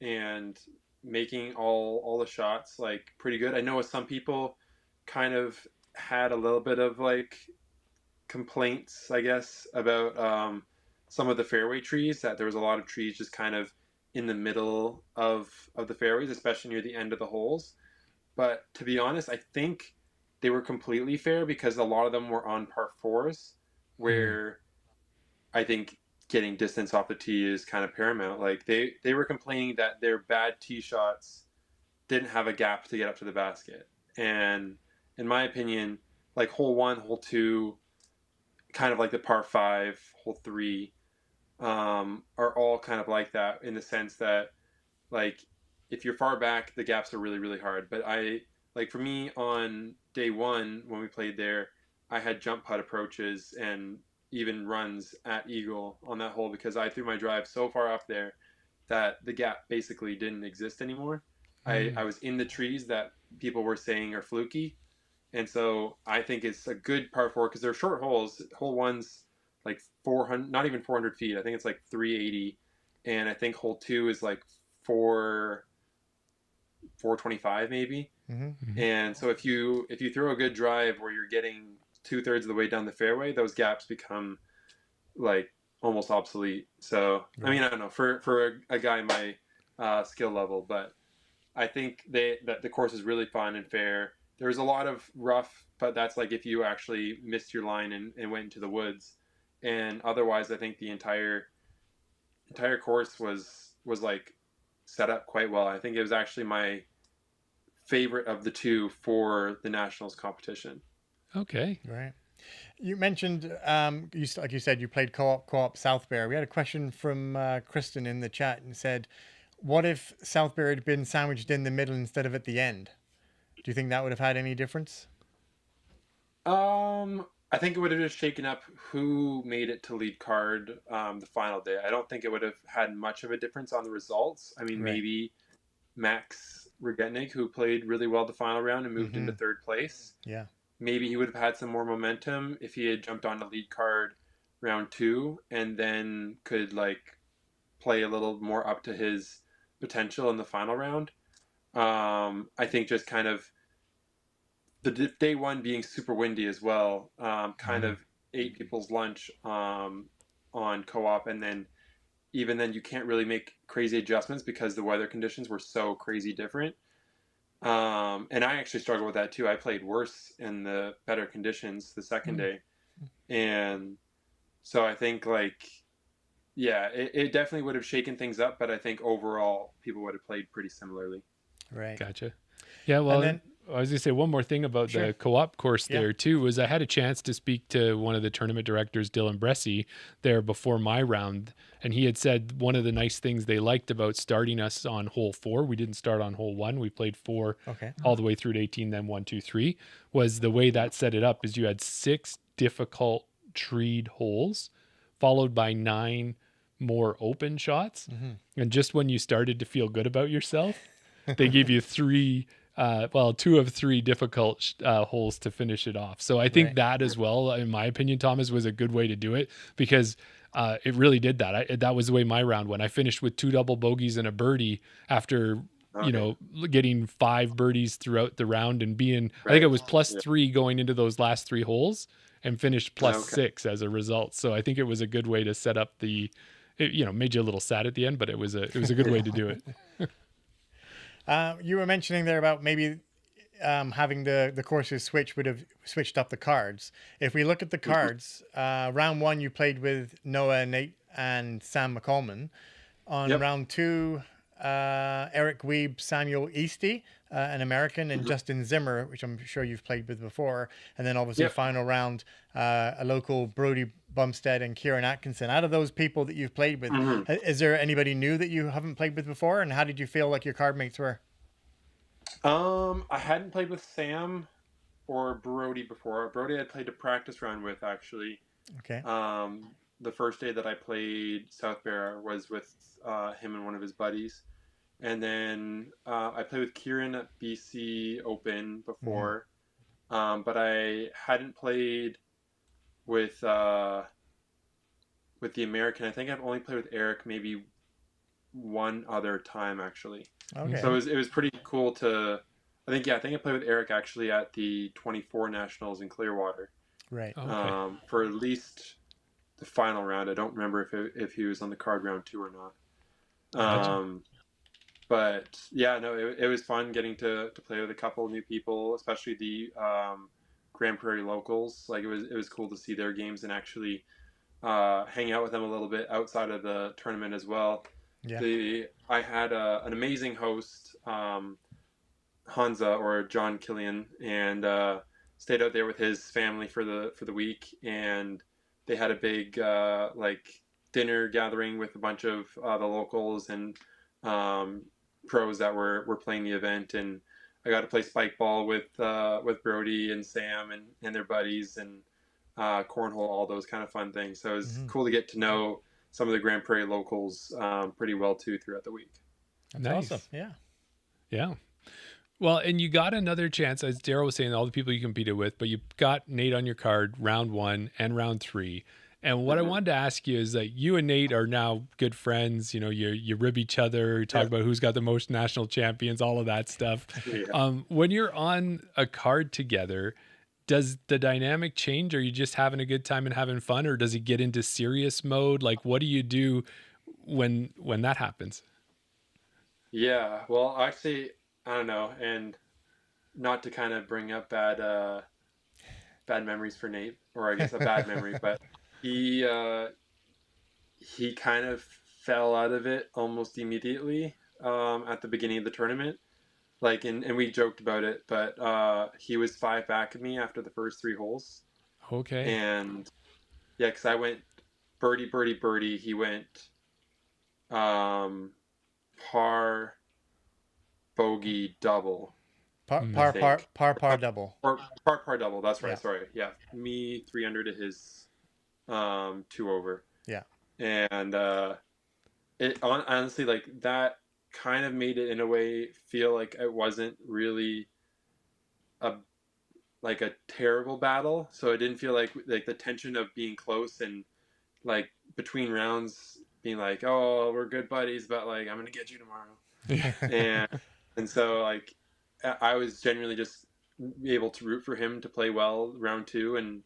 And making all the shots like pretty good. I know some people kind of had a little bit of like complaints, I guess, about some of the fairway trees, that there was a lot of trees just kind of in the middle of the fairways, especially near the end of the holes. But to be honest, I think they were completely fair because a lot of them were on par 4s, where I think getting distance off the tee is kind of paramount. Like they were complaining that their bad tee shots didn't have a gap to get up to the basket. And in my opinion, like hole 1, hole 2, kind of like the par 5, hole 3, are all kind of like that, in the sense that like if you're far back, the gaps are really, really hard. But for me on day 1, when we played there, I had jump putt approaches and even runs at Eagle on that hole because I threw my drive so far up there that the gap basically didn't exist anymore. I was in the trees that people were saying are fluky. And so I think it's a good par 4 because they're short holes. Hole 1's like 400, not even 400 feet. I think it's like 380. And I think hole 2 is like 425 maybe. Mm-hmm. And so if you throw a good drive where you're getting 2/3 of the way down the fairway, those gaps become like almost obsolete. So I mean, I don't know, for a guy my skill level, but I think that the course is really fun and fair. There's a lot of rough, but that's like if you actually missed your line and went into the woods. And otherwise, I think the entire course was like set up quite well. I think it was actually my favorite of the 2 for the Nationals competition. Okay. Right. You mentioned, like you said, you played co-op Southbury. We had a question from Kristen in the chat and said, what if Southbury had been sandwiched in the middle instead of at the end? Do you think that would have had any difference? I think it would have just shaken up who made it to lead card the final day. I don't think it would have had much of a difference on the results. I mean, maybe Max Regetnik, who played really well the final round and moved into 3rd place. Yeah. Maybe he would have had some more momentum if he had jumped on the lead card round 2 and then could like play a little more up to his potential in the final round. I think just kind of the day 1 being super windy as well, kind of ate people's lunch on co-op, and then even then you can't really make crazy adjustments because the weather conditions were so crazy different. And I actually struggled with that too. I played worse in the better conditions the second day. And so I think it definitely would have shaken things up, but I think overall people would have played pretty similarly. Right. Gotcha. Yeah. Well, then, I was going to say one more thing about the co-op course there too, was I had a chance to speak to one of the tournament directors, Dylan Bressy, there before my round. And he had said one of the nice things they liked about starting us on hole 4, we didn't start on hole 1. We played 4 all the way through to 18, then 1, 2, 3, was the way that set it up is you had 6 difficult treed holes followed by 9 more open shots. And just when you started to feel good about yourself, they gave you 2 of 3 difficult holes to finish it off. So I think that as well, in my opinion, Thomas, was a good way to do it because it really did that. That was the way my round went. I finished with 2 double bogeys and a birdie after, getting 5 birdies throughout the round and being, I think it was +3 going into those last 3 holes and finished +6 as a result. So I think it was a good way to set up made you a little sad at the end, but it was a good way to do it. You were mentioning there about maybe having the courses switch would have switched up the cards. If we look at the cards, round 1 you played with Noah, Nate, and Sam McCollman. On round 2, Eric Weeb, Samuel Easty, an American, and Justin Zimmer, which I'm sure you've played with before. And then obviously final round, a local Brody Bumstead and Kieran Atkinson. Out of those people that you've played with, is there anybody new that you haven't played with before? And how did you feel like your card mates were? I hadn't played with Sam or Brody before. Brody I played a practice round with, actually. Okay. The first day that I played South Bear was with him and one of his buddies. And then I played with Kieran at BC Open before. But I hadn't played with the American. I think I've only played with Eric maybe one other time, actually. Okay. So it was pretty cool to, I think I played with Eric actually at the 24 Nationals in Clearwater. Right. Okay. For at least the final round. I don't remember if he was on the card round 2 or not. But yeah, no, it was fun getting to play with a couple of new people, especially the Grande Prairie locals. Like it was cool to see their games and actually hang out with them a little bit outside of the tournament as well. Yeah. I had an amazing host, Hansa or John Killian, and stayed out there with his family for the week, and they had a big dinner gathering with a bunch of the locals and pros that were playing the event, and I got to play spike ball with Brody and Sam and their buddies, and cornhole, all those kind of fun things. So it was cool to get to know some of the Grande Prairie locals pretty well too throughout the week. That's nice. Awesome. Yeah. Well, and you got another chance, as Daryl was saying, all the people you competed with, but you got Nate on your card round 1 and round 3. And what I wanted to ask you is that you and Nate are now good friends. You rib each other, you talk about who's got the most national champions, all of that stuff. Yeah. When you're on a card together, does the dynamic change? Are you just having a good time and having fun, or does it get into serious mode? Like, what do you do when that happens? Yeah, well, actually, I don't know, and not to kind of bring up bad memories for Nate, or I guess a bad memory, but he kind of fell out of it almost immediately at the beginning of the tournament. And we joked about it, but he was 5 back of me after the first 3 holes. Okay. And yeah, because I went birdie, birdie, birdie. He went par, bogey, double. Par, double. Par, double. That's right. Yeah. Sorry. Yeah. Me 3 under to his 2 over. Yeah. And it honestly, that kind of made it in a way feel like it wasn't really a terrible battle. So it didn't feel like the tension of being close and between rounds being oh, we're good buddies, but I'm gonna get you tomorrow. and so I was genuinely just able to root for him to play well round 2 and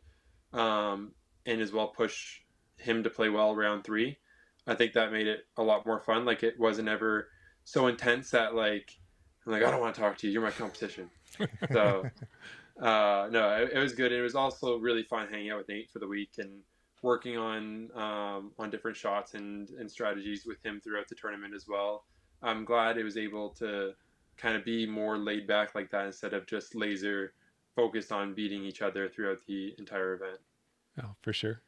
as well push him to play well round 3. I think that made it a lot more fun. Like, it wasn't ever so intense that like I'm like, I don't want to talk to you. You're my competition. So no, it was good. And it was also really fun hanging out with Nate for the week and working on different shots and strategies with him throughout the tournament as well. I'm glad it was able to kind of be more laid back like that instead of just laser focused on beating each other throughout the entire event. Oh, for sure.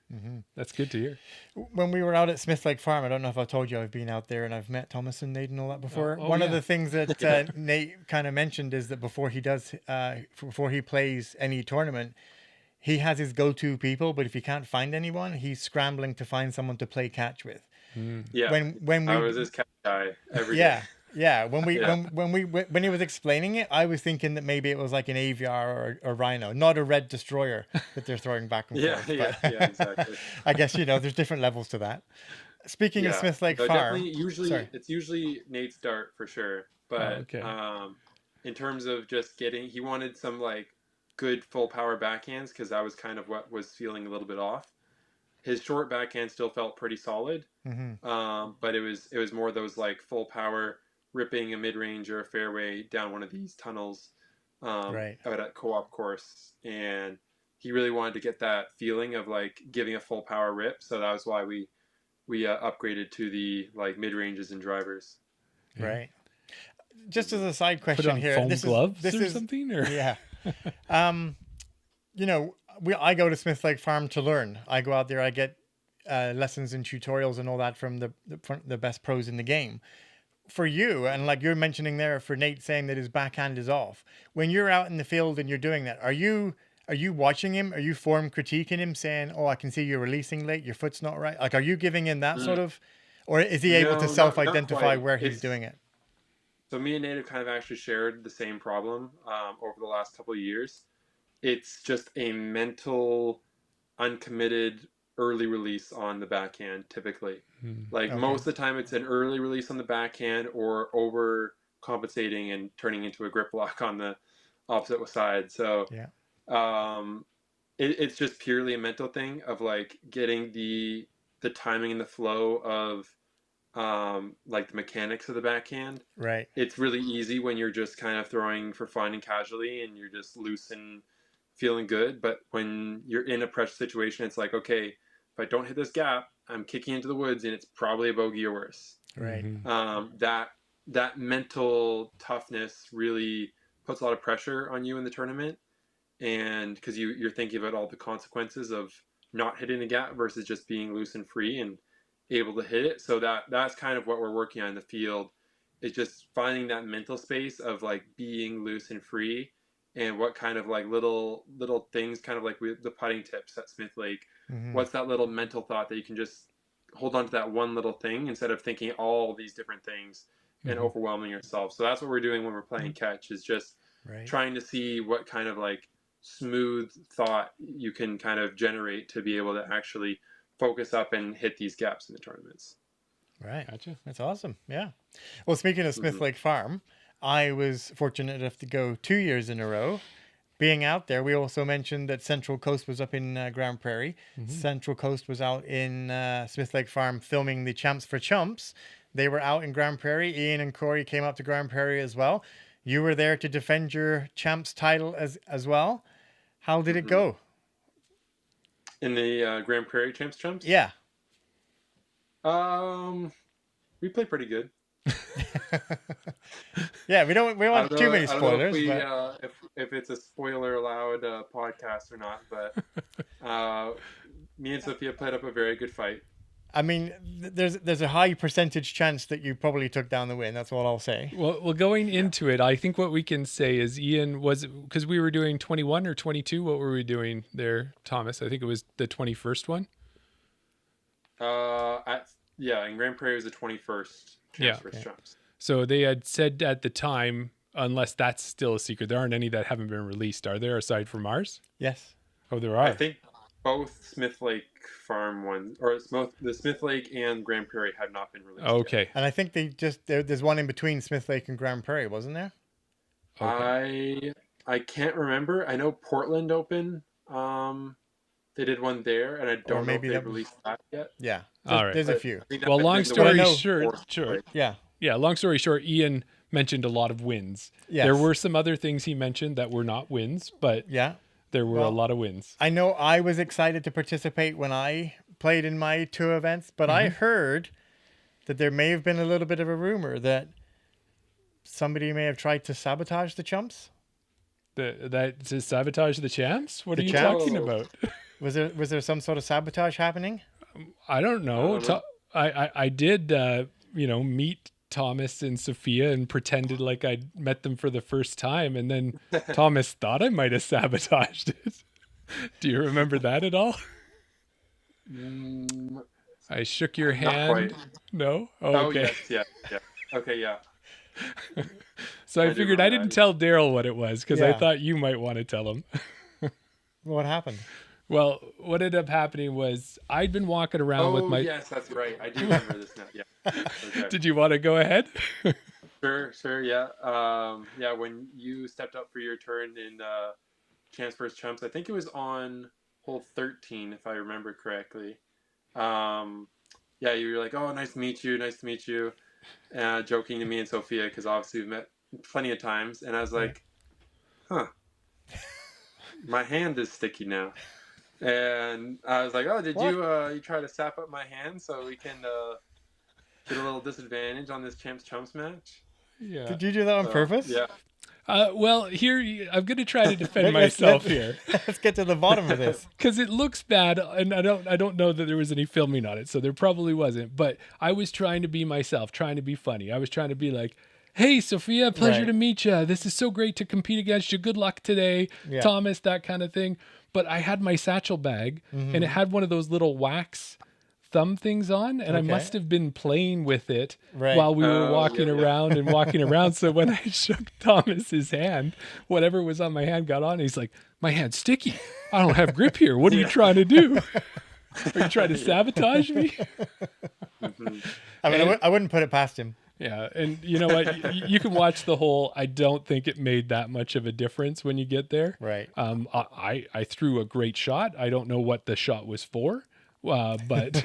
That's good to hear. When we were out at Smith Lake Farm, I don't know if I told you I've been out there and I've met Thomas and Nate and all that before. One of the things that Nate kind of mentioned is that before he plays any tournament, he has his go-to people, but if he can't find anyone, he's scrambling to find someone to play catch with. Yeah. When I was this catch guy every day. Yeah, when he was explaining it, I was thinking that maybe it was like an aviar or a rhino, not a red destroyer that they're throwing back and forth. Yeah, exactly. I guess there's different levels to that. Speaking of Smith Lake Farm, it's usually Nate's dart for sure, but in terms of just he wanted some like good full power backhands because that was kind of what was feeling a little bit off. His short backhand still felt pretty solid, but it was more those like full power, ripping a mid-range or a fairway down one of these tunnels out at co-op course. And he really wanted to get that feeling of like giving a full power rip. So that was why we upgraded to the like mid-ranges and drivers. Right. Just as a side question put on here. Foam gloves or something? Or? Yeah. I go to Smith Lake Farm to learn. I go out there, I get lessons and tutorials and all that from the best pros in the game. For you, and like you're mentioning there for Nate saying that his backhand is off, when you're out in the field and you're doing that, are you watching him? Are you form critiquing him saying, oh, I can see you're releasing late, your foot's not right? Like, are you giving him that sort of, or is he able to self-identify where he's doing it? So me and Nate have kind of actually shared the same problem over the last couple of years. It's just a mental, uncommitted early release on the backhand, typically. Most of the time it's an early release on the backhand or over compensating and turning into a grip lock on the opposite side. So it's just purely a mental thing of like getting the timing and the flow of like the mechanics of the backhand. Right. It's really easy when you're just kind of throwing for fun and casually and you're just loose and feeling good. But when you're in a pressure situation, it's like, okay, if I don't hit this gap, I'm kicking into the woods and it's probably a bogey or worse. Right. That mental toughness really puts a lot of pressure on you in the tournament. And because you're thinking about all the consequences of not hitting the gap versus just being loose and free and able to hit it. So that's kind of what we're working on in the field, is just finding that mental space of like being loose and free, and what kind of like little things, kind of like with the putting tips at Smith Lake. What's that little mental thought that you can just hold on to that one little thing instead of thinking all these different things and overwhelming yourself. So that's what we're doing when we're playing catch, is just trying to see what kind of like smooth thought you can kind of generate to be able to actually focus up and hit these gaps in the tournaments. Right. Gotcha. That's awesome. Yeah. Well, speaking of Smith Lake Farm, I was fortunate enough to go 2 years in a row. Being out there, we also mentioned that Central Coast was up in Grande Prairie. Central Coast was out in Smith Lake Farm filming the Champs for Chumps. They were out in Grande Prairie. Ian and Corey came up to Grande Prairie as well. You were there to defend your Champs title as well. How did it go? In the Grande Prairie Champs? Yeah. We played pretty good. Yeah, we don't want too many spoilers. I don't know if it's a spoiler allowed podcast or not, but me and Sofia played up a very good fight. I mean, there's a high percentage chance that you probably took down the win. That's all I'll say. Well, going into it, I think what we can say is Ian was, because we were doing 21 or 22. What were we doing there, Thomas? I think it was the 21st one. In Grande Prairie was the 21st. Champs. So they had said at the time, unless that's still a secret, there aren't any that haven't been released, are there, aside from ours? Yes. Oh, there are. I think both Smith Lake Farm ones, or the Smith Lake and Grande Prairie, have not been released. Okay. Yet. And I think there's one in between Smith Lake and Grande Prairie, wasn't there? Okay. I can't remember. I know Portland Open. They did one there, and I don't know if they released that yet. Yeah. All right. There's a few. Well, long story short, Yeah. Yeah, long story short, Ian mentioned a lot of wins. Yes. There were some other things he mentioned that were not wins, but Yeah. there were a lot of wins. I know I was excited to participate when I played in my 2 events, but I heard that there may have been a little bit of a rumor that somebody may have tried to sabotage the chumps. That to sabotage the champs? What are you champs? talking about? Was there some sort of sabotage happening? I don't know. I did, meet Thomas and Sofia and pretended like I'd met them for the first time, and then Thomas thought I might have sabotaged it. Do you remember that at all? I shook your hand. Not quite. No? Oh, okay. Yes, yeah. Okay, yeah. So I figured I didn't tell Daryl what it was because I thought you might want to tell him. What happened? Well, what ended up happening was I'd been walking around with my... yes, that's right. I do remember this now. Yeah. Okay. Did you want to go ahead? Sure, yeah. When you stepped up for your turn in Champs vs. Chumps, I think it was on hole 13, if I remember correctly. You were like, oh, nice to meet you. Joking to me and Sofia, because obviously we've met plenty of times. And I was like, my hand is sticky now. And I was like, oh, did you try to sap up my hand so we can get a little disadvantage on this Champs Chumps match? Yeah. Did you do that on purpose? Yeah. Well, here I'm going to try to defend myself here. Let's get to the bottom of this. Because it looks bad, and I don't know that there was any filming on it, so there probably wasn't. But I was trying to be myself, trying to be funny. I was trying to be like, hey, Sofia, pleasure to meet you. This is so great to compete against you. Good luck today, Thomas, that kind of thing. But I had my satchel bag, and it had one of those little wax thumb things on, and I must have been playing with it while we were walking around. So when I shook Thomas's hand, whatever was on my hand got on. He's like, my hand's sticky. I don't have grip here. What are you trying to do? Are you trying to sabotage me? I mean, I wouldn't put it past him. Yeah, and you know what? You can watch the whole. I don't think it made that much of a difference when you get there. Right. I threw a great shot. I don't know what the shot was for, but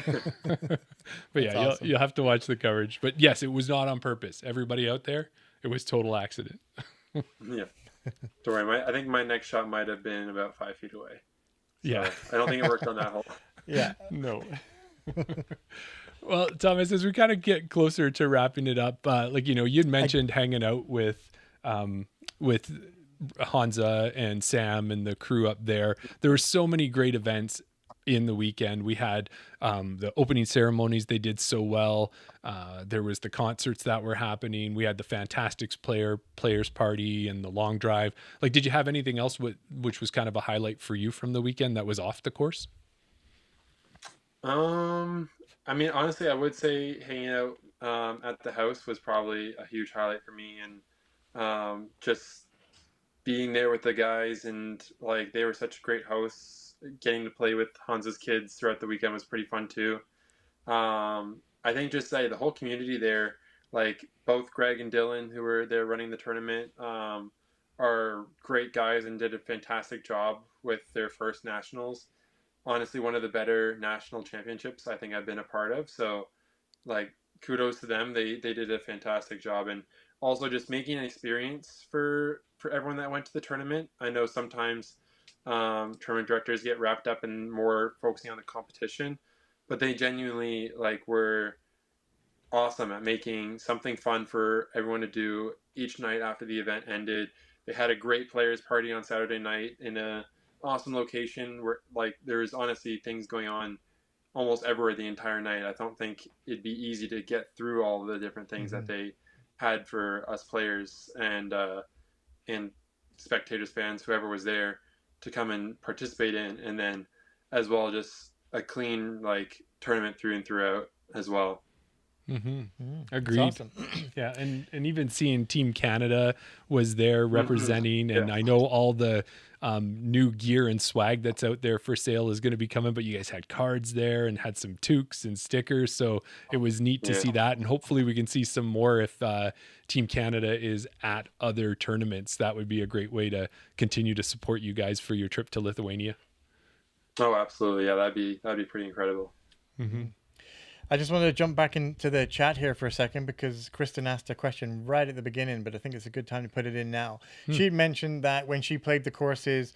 yeah, awesome. You'll have to watch the coverage. But yes, it was not on purpose. Everybody out there, it was total accident. Yeah. Don't worry. I think my next shot might have been about 5 feet away. So yeah. I don't think it worked on that hole. Yeah. No. Well, Thomas, as we kind of get closer to wrapping it up, you'd mentioned hanging out with Hansa and Sam and the crew up there. There were so many great events in the weekend. We had the opening ceremonies. They did so well. There was the concerts that were happening. We had the Fantastics players party and the long drive. Did you have anything else which was kind of a highlight for you from the weekend that was off the course? I mean, honestly, I would say hanging out at the house was probably a huge highlight for me, and just being there with the guys, and they were such great hosts. Getting to play with Hansa's kids throughout the weekend was pretty fun too. I think just the whole community there, both Greg and Dylan, who were there running the tournament, are great guys and did a fantastic job with their first nationals. Honestly, one of the better national championships I think I've been a part of. So, kudos to them. They did a fantastic job, and also just making an experience for everyone that went to the tournament. I know sometimes tournament directors get wrapped up in more focusing on the competition, but they genuinely were awesome at making something fun for everyone to do each night after the event ended. They had a great players party on Saturday night in a awesome location where there's honestly things going on almost everywhere the entire night. I don't think it'd be easy to get through all the different things that they had for us players and spectators, fans, whoever was there to come and participate in, and then as well just a clean tournament through and throughout as well. Agreed. Awesome. Yeah, and even seeing Team Canada was there representing, and I know all the new gear and swag that's out there for sale is going to be coming, but you guys had cards there and had some toques and stickers, so it was neat to see that, and hopefully we can see some more if Team Canada is at other tournaments. That would be a great way to continue to support you guys for your trip to Lithuania. Oh, absolutely. Yeah, that'd be pretty incredible. I just wanted to jump back into the chat here for a second because Kristen asked a question right at the beginning, but I think it's a good time to put it in now. She mentioned that when she played the courses,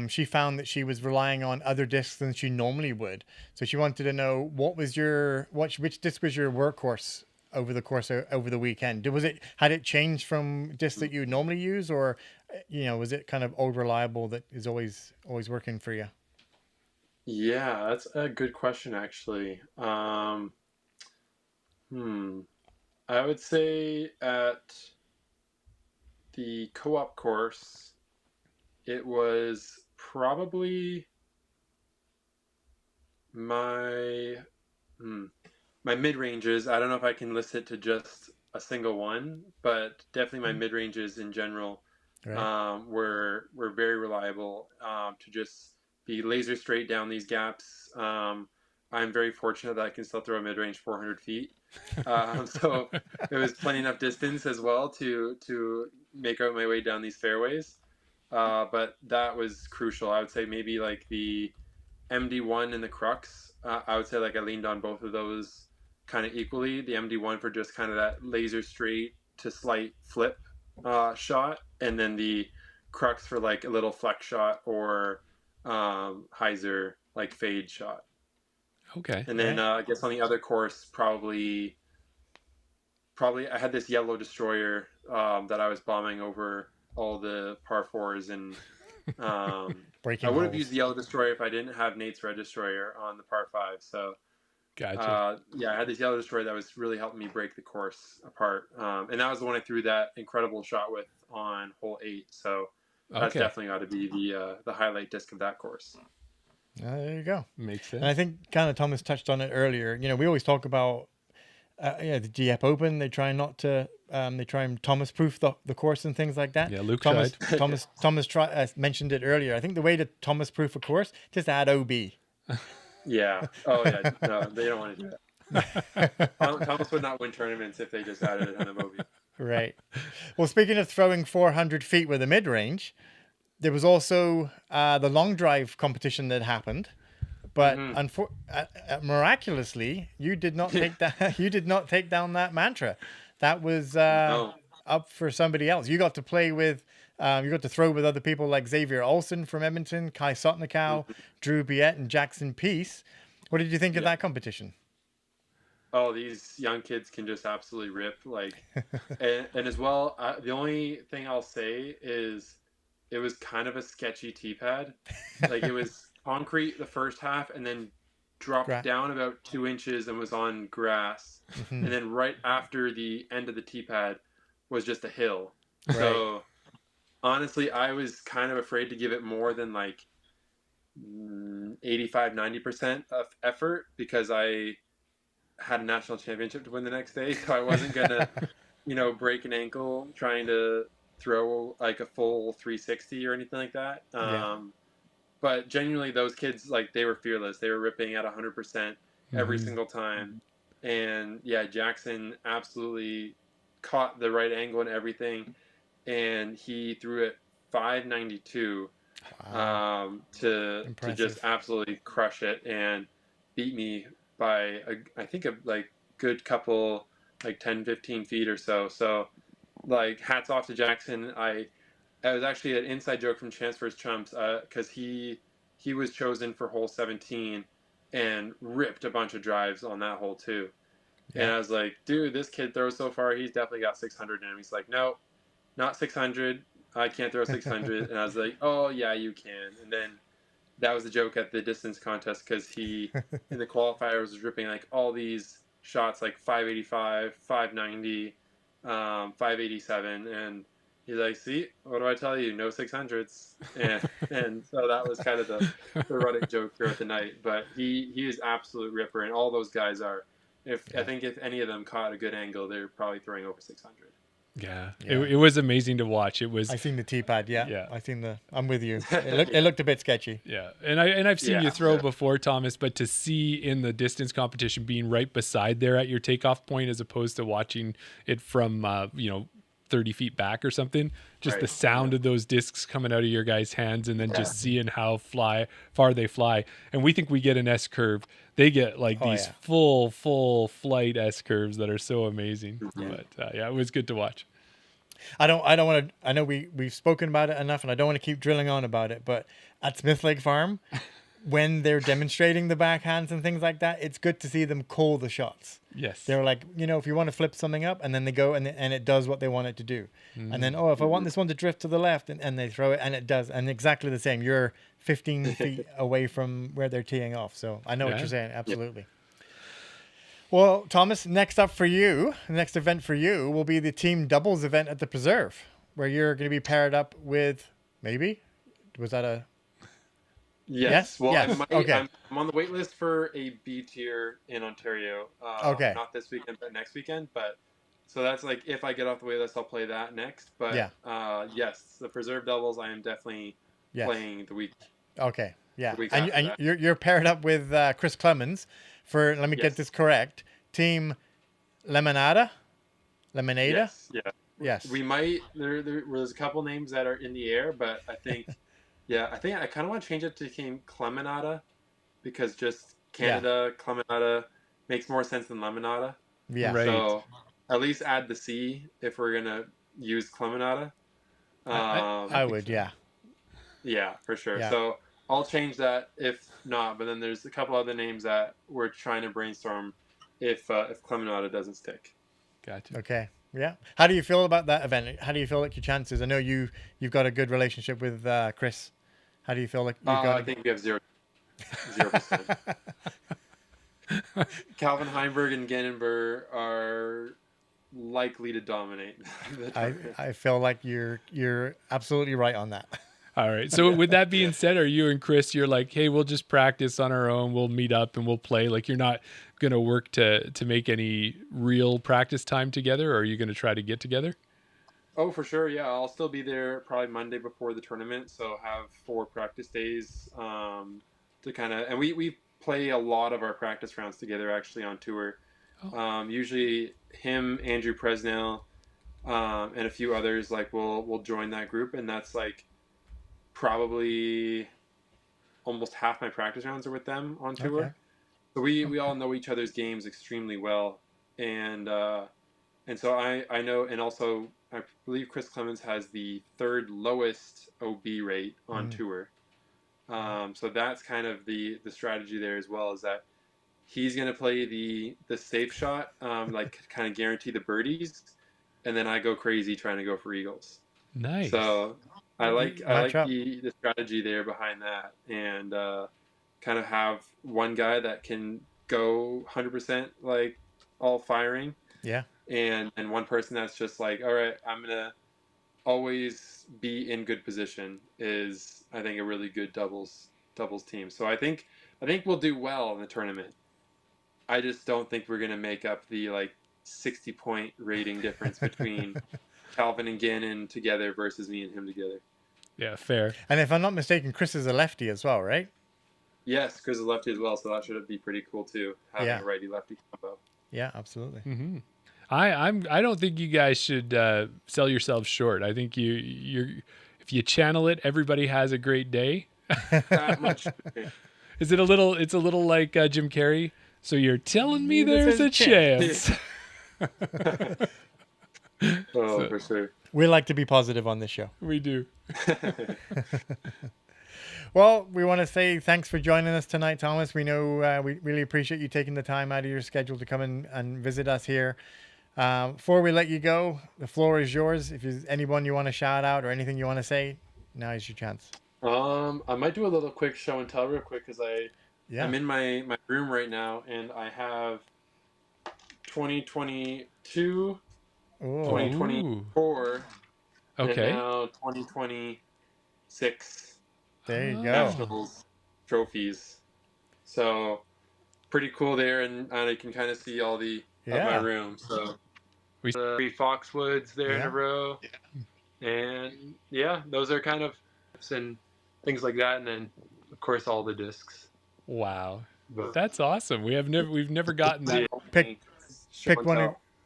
she found that she was relying on other discs than she normally would. So she wanted to know which disc was your workhorse over the weekend? Had it changed from discs that you normally use, or was it kind of old reliable that is always working for you? Yeah, that's a good question, actually. I would say at the co-op course, it was probably my mid-ranges. I don't know if I can list it to just a single one, but definitely my mid-ranges in general were very reliable to just be laser straight down these gaps. I'm very fortunate that I can still throw a mid-range 400 feet. So it was plenty enough distance as well to make out my way down these fairways. But that was crucial. I would say maybe like the MD1 and the Crux. I would say like I leaned on both of those kind of equally. The MD1 for just kind of that laser straight to slight flip shot, and then the Crux for like a little flex shot or hyzer like fade shot. Okay. And then I guess on the other course, probably I had this yellow destroyer that I was bombing over all the par fours, and I would have used the yellow destroyer if I didn't have Nate's red destroyer on the par five. So gotcha. I had this yellow destroyer that was really helping me break the course apart, and that was the one I threw that incredible shot with on hole 8. So that's definitely got to be the highlight disc of that course. There you go. Makes sense. And I think kind of Thomas touched on it earlier. We always talk about the GF Open. They try and Thomas proof the course and things like that. Yeah, Luke Thomas tried. mentioned it earlier. I think the way to Thomas proof a course, just add OB. Yeah. Oh yeah. No, they don't want to do that. Thomas would not win tournaments if they just added a ton of OB. Right. Well, speaking of throwing 400 feet with a mid-range, there was also the long drive competition that happened, but miraculously, you did not take that. You did not take down that mantra. That was up for somebody else. You got to play with. You got to throw with other people like Xavier Olsen from Edmonton, Kai Sotnikow, Drew Biette, and Jackson Peace. What did you think of that competition? Oh, these young kids can just absolutely rip. And as well, the only thing I'll say is it was kind of a sketchy tee pad. Like it was concrete the first half and then dropped down about 2 inches and was on grass. And then right after the end of the tee pad was just a hill. Right. So honestly, I was kind of afraid to give it more than like 85-90% of effort because I had a national championship to win the next day, so I wasn't gonna break an ankle trying to throw like a full 360 or anything like that. But genuinely those kids, like, they were fearless. They were ripping at 100% every single time. And yeah, Jackson absolutely caught the right angle and everything, and he threw it 592 to just absolutely crush it and beat me by I think a good couple, like 10-15 feet or so. So like hats off to Jackson. It was actually an inside joke from Chance vs. Chumps because he was chosen for hole 17 and ripped a bunch of drives on that hole too. And I was like, dude, this kid throws so far, he's definitely got 600 in him. He's like, no, not 600. I can't throw 600. And I was like, oh yeah, you can. And then that was the joke at the distance contest because he in the qualifiers was ripping like all these shots like 585, 590, 587, and he's like, see, what do I tell you? No 600s. And so that was kind of the running joke throughout the night. But he is absolute ripper, and all those guys are. I think if any of them caught a good angle, they're probably throwing over 600. Yeah. It was amazing to watch. It was. I seen the tee pad. Yeah. I'm with you. It looked a bit sketchy. Yeah, and I've seen you throw before, Thomas, but to see in the distance competition being right beside there at your takeoff point as opposed to watching it from 30 feet back or something. Just the sound of those discs coming out of your guys' hands, and then just seeing how far they fly. And we think we get an S curve. They get like these full flight S curves that are so amazing. But it was good to watch. I don't want to. I know we've spoken about it enough, and I don't want to keep drilling on about it. But at Smith Lake Farm, when they're demonstrating the backhands and things like that, it's good to see them call the shots. Yes, they're like, if you want to flip something up, and then they go and it does what they want it to do. And then if I want this one to drift to the left, and they throw it, and it does, and exactly the same. You're 15 feet away from where they're teeing off, so I know what you're saying. Absolutely. Yep. Well, Thomas, next event for you will be the team doubles event at the Preserve, where you're going to be paired up with was that a... Yes. Well, yes. I'm on the wait list for a B tier in Ontario. Not this weekend, but next weekend. But so that's like, if I get off the wait list, I'll play that next. But yes, the Preserve doubles, I am definitely playing the week. Okay. Yeah. And you're paired up with Chris Clemens for, let me get this correct, Team Lemonada? Yes. Yeah. Yes. We might, there's a couple names that are in the air, but I think, I kind of want to change it to Team Clemenada, because just Canada, Clemenada makes more sense than Lemonada. Yeah. Right. So at least add the C if we're going to use Clemenada. I would, yeah. Yeah, for sure. Yeah. So I'll change that if not, but then there's a couple other names that we're trying to brainstorm if Clemenada doesn't stick. Gotcha. Okay. Yeah. How do you feel about that event? How do you feel like your chances? I know you've got a good relationship with Chris. How do you feel like you've got? I think we have 0%. Calvin Heinberg and Gannenberg are likely to dominate. I feel like you're absolutely right on that. All right. So with that being said, are you and Chris, you're like, hey, we'll just practice on our own. We'll meet up and we'll play. Like, you're not going to work to make any real practice time together, or are you going to try to get together? Oh, for sure. Yeah. I'll still be there probably Monday before the tournament. So have 4 practice days to kind of, and we play a lot of our practice rounds together actually on tour. Usually him, Andrew Presnell, and a few others, like we'll join that group. And that's like, probably almost half my practice rounds are with them on tour. Okay. So we all know each other's games extremely well. And so I know, and also I believe Chris Clemens has the 3rd lowest OB rate on tour. So that's kind of the strategy there as well, is that he's going to play the safe shot, like kind of guarantee the birdies. And then I go crazy trying to go for eagles. Nice. So I like the strategy there behind that, and kind of have one guy that can go 100% like all firing. Yeah. And one person that's just like, all right, I'm gonna always be in good position, is I think a really good doubles team. So I think we'll do well in the tournament. I just don't think we're gonna make up the like 60-point rating difference between Calvin and Gannon together versus me and him together. Yeah, fair. And if I'm not mistaken, Chris is a lefty as well, right? Yes, Chris is a lefty as well, so that should be pretty cool too, having a righty-lefty combo. Yeah, absolutely. Mm-hmm. I don't think you guys should sell yourselves short. I think you're if you channel it, everybody has a great day. Much. It's a little like Jim Carrey. So you're telling me there's a chance. For sure. We like to be positive on this show. We do. Well, we want to say thanks for joining us tonight, Thomas. We know we really appreciate you taking the time out of your schedule to come in and visit us here. Before we let you go, the floor is yours. If there's anyone you want to shout out or anything you want to say, now is your chance. I might do a little quick show and tell real quick, because I'm in my room right now, and I have 2022, 2024, and now 2026 there you go. Nationals trophies. So pretty cool there, and I can kind of see all the of my room. So 3 Foxwoods there in a row, and those are kind of and things like that, and then of course all the discs. Wow, that's awesome. We've never gotten that. Pick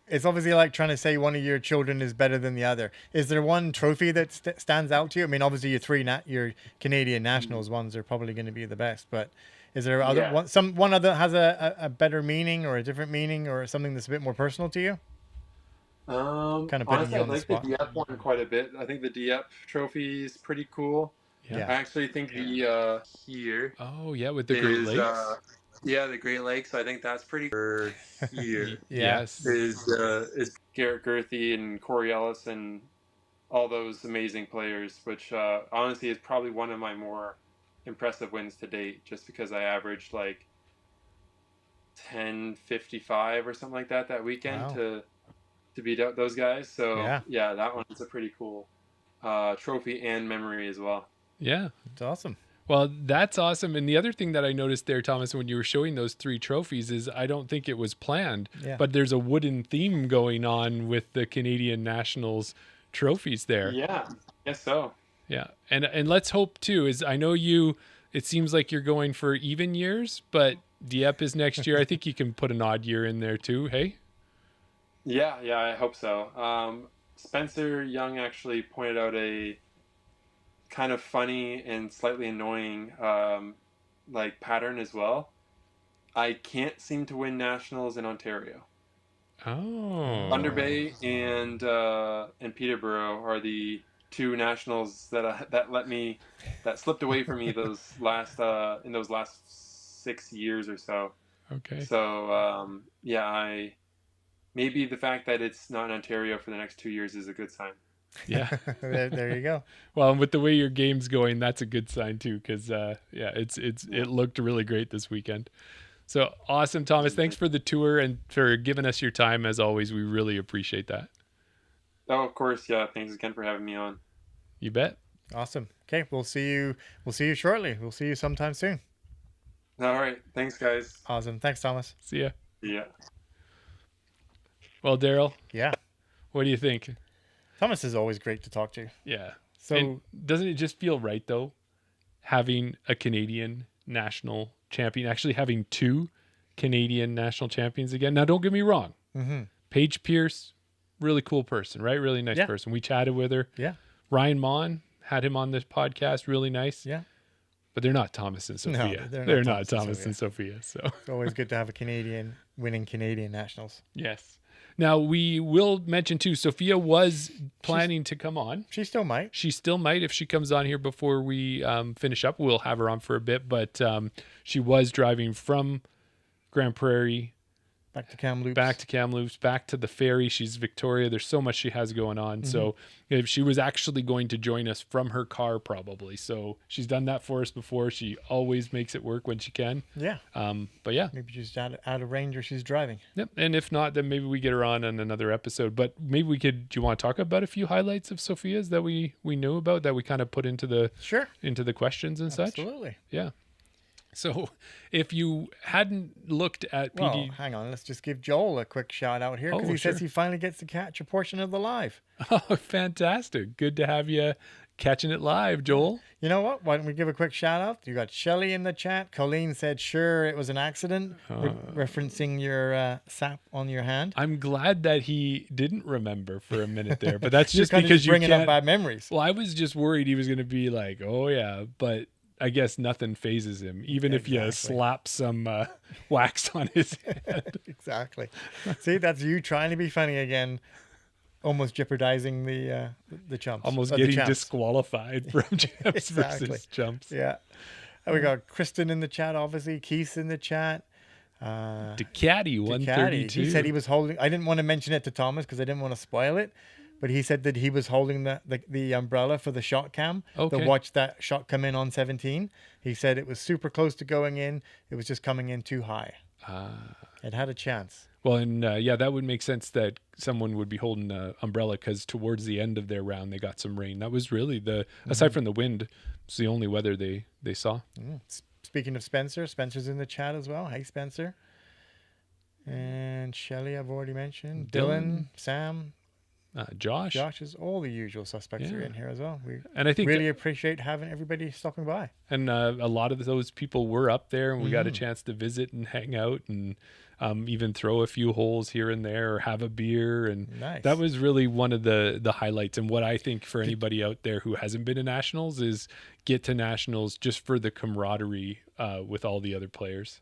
it's obviously like trying to say one of your children is better than the other. Is there one trophy that stands out to you? I mean, obviously your Canadian nationals ones are probably going to be the best, but is there other one other has a better meaning or a different meaning or something that's a bit more personal to you? Kind of honestly, I like the Dieppe one quite a bit. I think the Dieppe trophy is pretty cool. Yeah. I actually think the here. Oh yeah, with the Great Lakes. The Great Lakes. I think that's pretty cool. Here, yes, is Garrett Gerthy and Corey Ellis and all those amazing players, which honestly is probably one of my more impressive wins to date, just because I averaged like 10:55 or something like that weekend to beat out those guys. So yeah, that one's a pretty cool trophy and memory as well. Yeah, it's awesome. Well, that's awesome. And the other thing that I noticed there, Thomas, when you were showing those 3 trophies is I don't think it was planned, but there's a wooden theme going on with the Canadian Nationals trophies there. Yeah, guess so. Yeah. And let's hope too, is I know it seems like you're going for even years, but Dieppe is next year. I think you can put an odd year in there too. Hey? Yeah, I hope so. Spencer Young actually pointed out a kind of funny and slightly annoying like pattern as well. I can't seem to win nationals in Ontario. Oh. Thunder Bay and Peterborough are the 2 nationals that slipped away from me those last 6 years or so. Okay. So maybe the fact that it's not in Ontario for the next 2 years is a good sign. Yeah. there you go. Well, with the way your game's going, that's a good sign too, because it looked really great this weekend. So awesome, Thomas. Thanks for the tour and for giving us your time as always. We really appreciate that. Oh, of course. Yeah. Thanks again for having me on. You bet. Awesome. Okay, we'll see you shortly. We'll see you sometime soon. All right. Thanks, guys. Awesome. Thanks, Thomas. See ya. Yeah. Well, Daryl. Yeah. What do you think? Thomas is always great to talk to. Yeah. So and doesn't it just feel right though, having a Canadian national champion, actually having 2 Canadian national champions again? Now, don't get me wrong. Mm-hmm. Paige Pierce, really cool person, right? Really nice person. We chatted with her. Yeah. Ryan Mon, had him on this podcast. Really nice. Yeah. But they're not Thomas and Sofia. No, they're not Thomas and Sophia. So it's always good to have a Canadian winning Canadian nationals. Yes. Now, we will mention too, Sofia was planning to come on. She still might. She still might if she comes on here before we finish up. We'll have her on for a bit, but she was driving from Grande Prairie back to Kamloops, back to the ferry. She's Victoria. There's so much she has going on. Mm-hmm. So if she was actually going to join us from her car probably. So she's done that for us before. She always makes it work when she can. Yeah. But yeah. Maybe she's out of range or she's driving. Yep. And if not, then maybe we get her on another episode. But maybe we could, do you want to talk about a few highlights of Sofia's that we knew about that we kind of put into the questions and such? Absolutely. Yeah. So if you hadn't looked at PD... Well, hang on. Let's just give Joel a quick shout out here because he says he finally gets to catch a portion of the live. Oh, fantastic. Good to have you catching it live, Joel. You know what? Why don't we give a quick shout out? You got Shelly in the chat. Colleen said, sure, it was an accident, referencing your sap on your hand. I'm glad that he didn't remember for a minute there, but that's just because you're bringing up bad memories. Well, I was just worried he was going to be like, oh, yeah, but... I guess nothing phases him, even if you slap some wax on his head. Exactly. See, that's you trying to be funny again, almost jeopardizing the chumps. Almost getting disqualified from champs versus chumps. Yeah. And we got Kristen in the chat, obviously. Keith in the chat. Ducati 132. He said he was holding... I didn't want to mention it to Thomas because I didn't want to spoil it. But he said that he was holding the umbrella for the shot cam to watch that shot come in on 17. He said it was super close to going in. It was just coming in too high. It had a chance. Well, and that would make sense that someone would be holding the umbrella because towards the end of their round, they got some rain. That was really aside from the wind, it's the only weather they saw. Speaking of Spencer, Spencer's in the chat as well. Hey, Spencer. And Shelly, I've already mentioned. Dylan, Sam. Josh. Josh is all the usual suspects are in here as well. And I think really appreciate having everybody stopping by. And a lot of those people were up there, and we got a chance to visit and hang out and even throw a few holes here and there or have a beer. And that was really one of the highlights. And what I think for anybody out there who hasn't been to Nationals is get to Nationals just for the camaraderie with all the other players.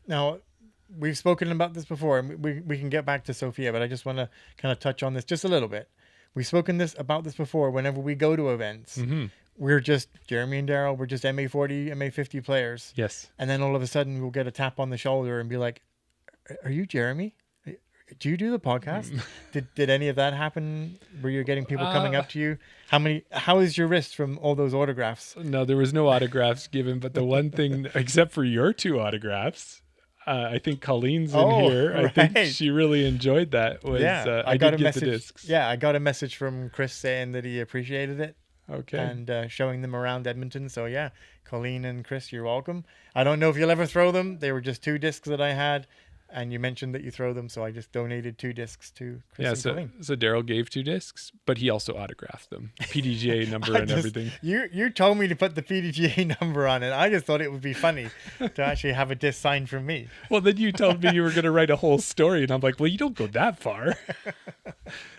Now, we've spoken about this before, and we can get back to Sofia, but I just want to kind of touch on this just a little bit. We've spoken about this before. Whenever we go to events, we're just Jeremy and Daryl. We're just MA40, MA50 players. Yes. And then all of a sudden, we'll get a tap on the shoulder and be like, "Are you Jeremy? Do you do the podcast?" Did any of that happen? Were you getting people coming up to you? How is your wrist from all those autographs? No, there was no autographs given, but the one thing, except for your 2 autographs. I think Colleen's in here. I think she really enjoyed that. I got a message. The discs. Yeah, I got a message from Chris saying that he appreciated it. Okay. And showing them around Edmonton. So yeah, Colleen and Chris, you're welcome. I don't know if you'll ever throw them. They were just 2 discs that I had. And you mentioned that you throw them, so I just donated 2 discs to Chris and Colleen. So Daryl gave 2 discs, but he also autographed them, PDGA number and everything. You told me to put the PDGA number on it. I just thought it would be funny to actually have a disc signed from me. Well, then you told me you were going to write a whole story, and I'm like, well, you don't go that far.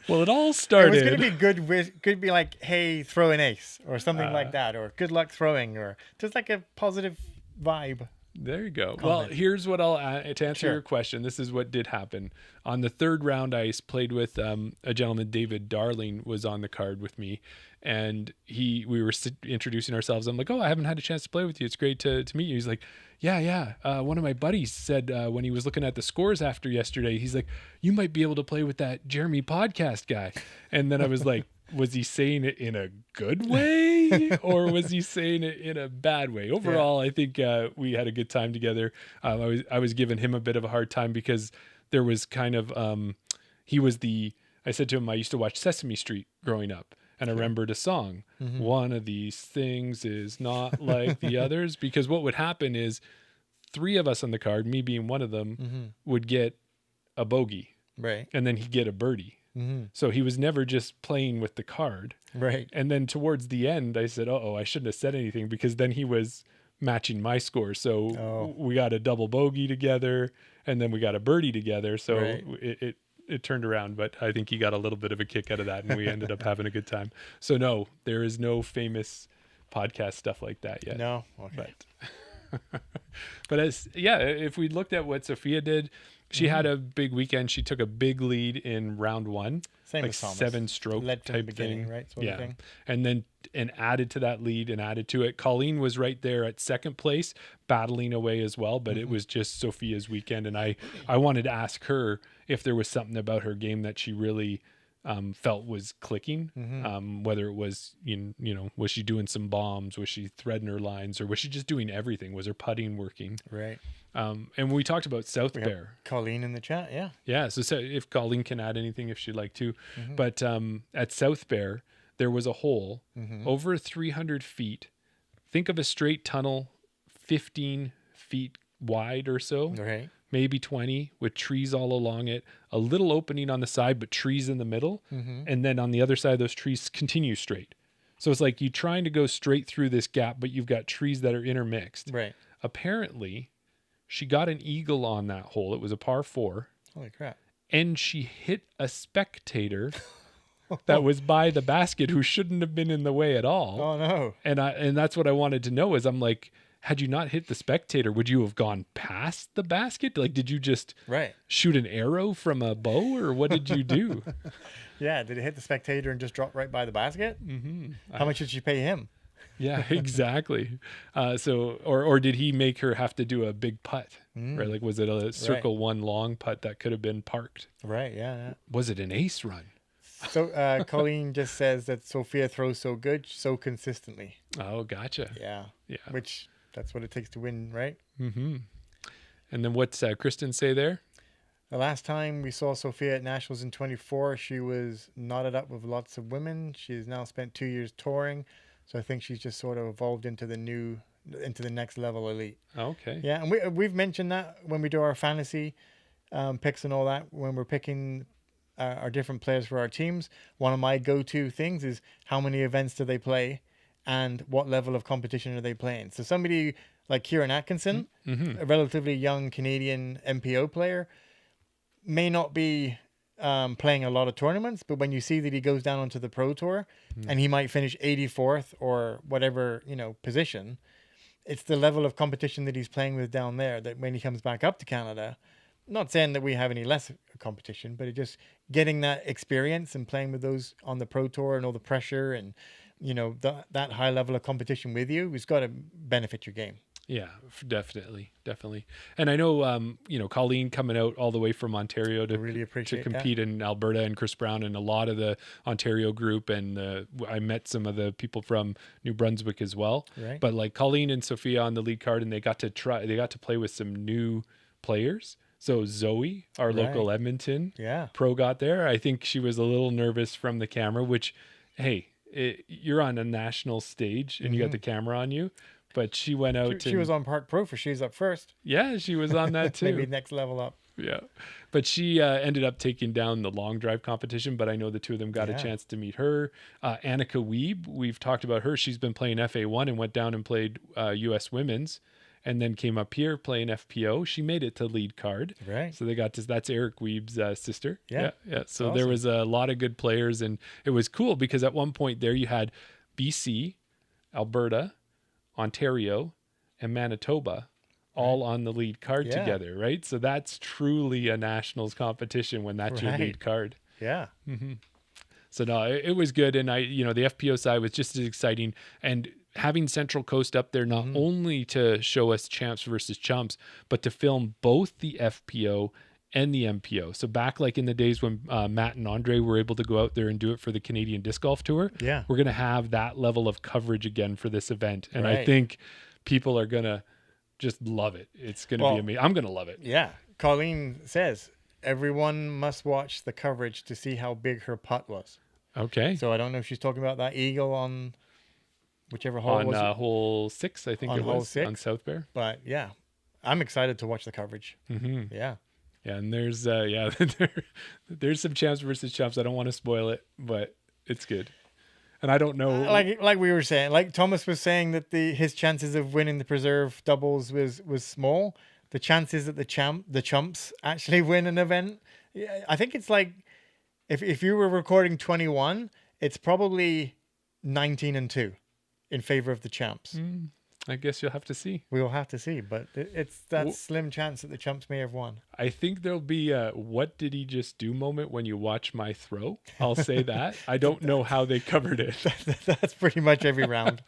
Well, it all started. It was going to be good. Could be like, hey, throw an ace, or something like that, or good luck throwing, or just like a positive vibe. There you go. Well, here's what I'll add to answer your question. This is what did happen. On the 3rd round, I played with a gentleman, David Darling, was on the card with me. And we were introducing ourselves. I'm like, oh, I haven't had a chance to play with you. It's great to meet you. He's like, yeah. One of my buddies said when he was looking at the scores after yesterday, he's like, you might be able to play with that Jeremy podcast guy. And then I was like, was he saying it in a good way or was he saying it in a bad way? Overall, I think we had a good time together. I was giving him a bit of a hard time because there was kind of I said to him, I used to watch Sesame Street growing up. And I remembered a song. One of these things is not like the others. Because what would happen is 3 of us on the card, me being one of them, would get a bogey. Right. And then he'd get a birdie. So he was never just playing with the card. Right. And then towards the end, I said, I shouldn't have said anything because then he was matching my score. So we got a double bogey together and then we got a birdie together. So it turned around, but I think he got a little bit of a kick out of that and we ended up having a good time. So no, there is no famous podcast stuff like that yet. No. Okay. But if we looked at what Sofia did, she had a big weekend. She took a big lead in round 1, same like as Thomas. 7-stroke led from type the beginning, thing. right? Sort of thing. And added to that lead and added to it. Colleen was right there at 2nd place, battling away as well. But it was just Sofia's weekend, and I wanted to ask her if there was something about her game that she really felt was clicking. Whether it was was she doing some bombs, was she threading her lines, or was she just doing everything? Was her putting working? Right. And we talked about South Bear. Colleen in the chat, yeah. So if Colleen can add anything if she'd like to, but at South Bear there was a hole over 300 feet. Think of a straight tunnel, 15 feet wide or so. Right. Maybe 20, with trees all along it, a little opening on the side, but trees in the middle. And then on the other side, those trees continue straight. So it's like you're trying to go straight through this gap, but you've got trees that are intermixed. Right. Apparently, she got an eagle on that hole. It was a par 4. Holy crap. And she hit a spectator that was by the basket who shouldn't have been in the way at all. Oh, no. And that's what I wanted to know is I'm like, had you not hit the spectator, would you have gone past the basket? Like, did you just shoot an arrow from a bow, or what did you do? Yeah, did it hit the spectator and just drop right by the basket? How much did you pay him? Yeah, exactly. Or did he make her have to do a big putt? Right? Like, was it a circle 1 long putt that could have been parked? Right, yeah. Was it an ace run? So Colleen just says that Sofia throws so good, so consistently. Oh, gotcha. Yeah. Which... that's what it takes to win, right? And then what's Kristen say there? The last time we saw Sofia at Nationals in 24, she was knotted up with lots of women. She's now spent 2 years touring. So I think she's just sort of evolved into the next level elite. Okay. Yeah, and we've mentioned that when we do our fantasy picks and all that, when we're picking our different players for our teams, one of my go-to things is how many events do they play and what level of competition are they playing. So somebody like Kieran Atkinson, a relatively young Canadian MPO player, may not be playing a lot of tournaments, but when you see that he goes down onto the Pro Tour and he might finish 84th or whatever, position, it's the level of competition that he's playing with down there that when he comes back up to Canada, not saying that we have any less competition, but it just getting that experience and playing with those on the Pro Tour and all the pressure and, that high level of competition with you has got to benefit your game. Yeah, definitely. And I know, Colleen coming out all the way from Ontario to really appreciate to compete in Alberta, and Chris Brown and a lot of the Ontario group. And I met some of the people from New Brunswick as well. Right. But like Colleen and Sofia on the lead card, and they got to play with some new players. So Zoe, our local Edmonton pro, got there. I think she was a little nervous from the camera, which, hey, you're on a national stage and you got the camera on you. But she went out. She was on Park Pro for She's Up First. Yeah, she was on that too. Maybe next level up. Yeah. But she ended up taking down the long drive competition, but I know the two of them got a chance to meet her. Annika Wiebe, we've talked about her. She's been playing FA1 and went down and played US Women's and then came up here playing FPO. She made it to lead card. Right. So that's Eric Wiebe's sister. Yeah. So awesome. There was a lot of good players, and it was cool because at one point there you had BC, Alberta, Ontario, and Manitoba all on the lead card together, right? So that's truly a nationals competition when that's your lead card. Yeah. So no, it was good. And the FPO side was just as exciting. And having Central Coast up there, not only to show us champs versus chumps, but to film both the FPO and the MPO. So back like in the days when Matt and Andre were able to go out there and do it for the Canadian Disc Golf Tour, we're going to have that level of coverage again for this event. And I think people are going to just love it. It's going to be amazing. I'm going to love it. Yeah. Colleen says everyone must watch the coverage to see how big her putt was. Okay. So I don't know if she's talking about that eagle on whichever hole was on hole 6, I think on it hole was 6. on South Bear. But yeah, I'm excited to watch the coverage. Yeah. Yeah, and there's there's some champs versus chumps. I don't want to spoil it, but it's good. And I don't know, like we were saying, like Thomas was saying that his chances of winning the preserve doubles was small. The chances that the chumps actually win an event, I think it's like if you were recording 21, it's probably 19-2 in favor of the champs. I guess you'll have to see. We will have to see, but it's that slim chance that the chumps may have won. I think there'll be a "what did he just do" moment when you watch my throw. I'll say that. I don't know how they covered it. That's pretty much every round.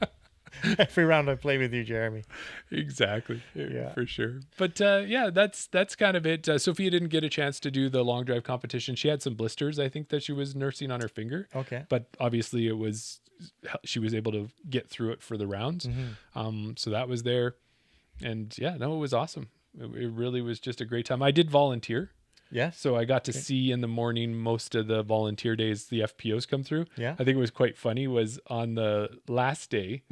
Every round I play with you, Jeremy. Exactly. Yeah, for sure. But that's kind of it. Sofia didn't get a chance to do the long drive competition. She had some blisters, I think, that she was nursing on her finger. Okay. But obviously she was able to get through it for the rounds. So that was there. And it was awesome. It really was just a great time. I did volunteer. Yeah. So I got to see in the morning most of the volunteer days the FPOs come through. Yeah. I think it was quite funny was on the last day,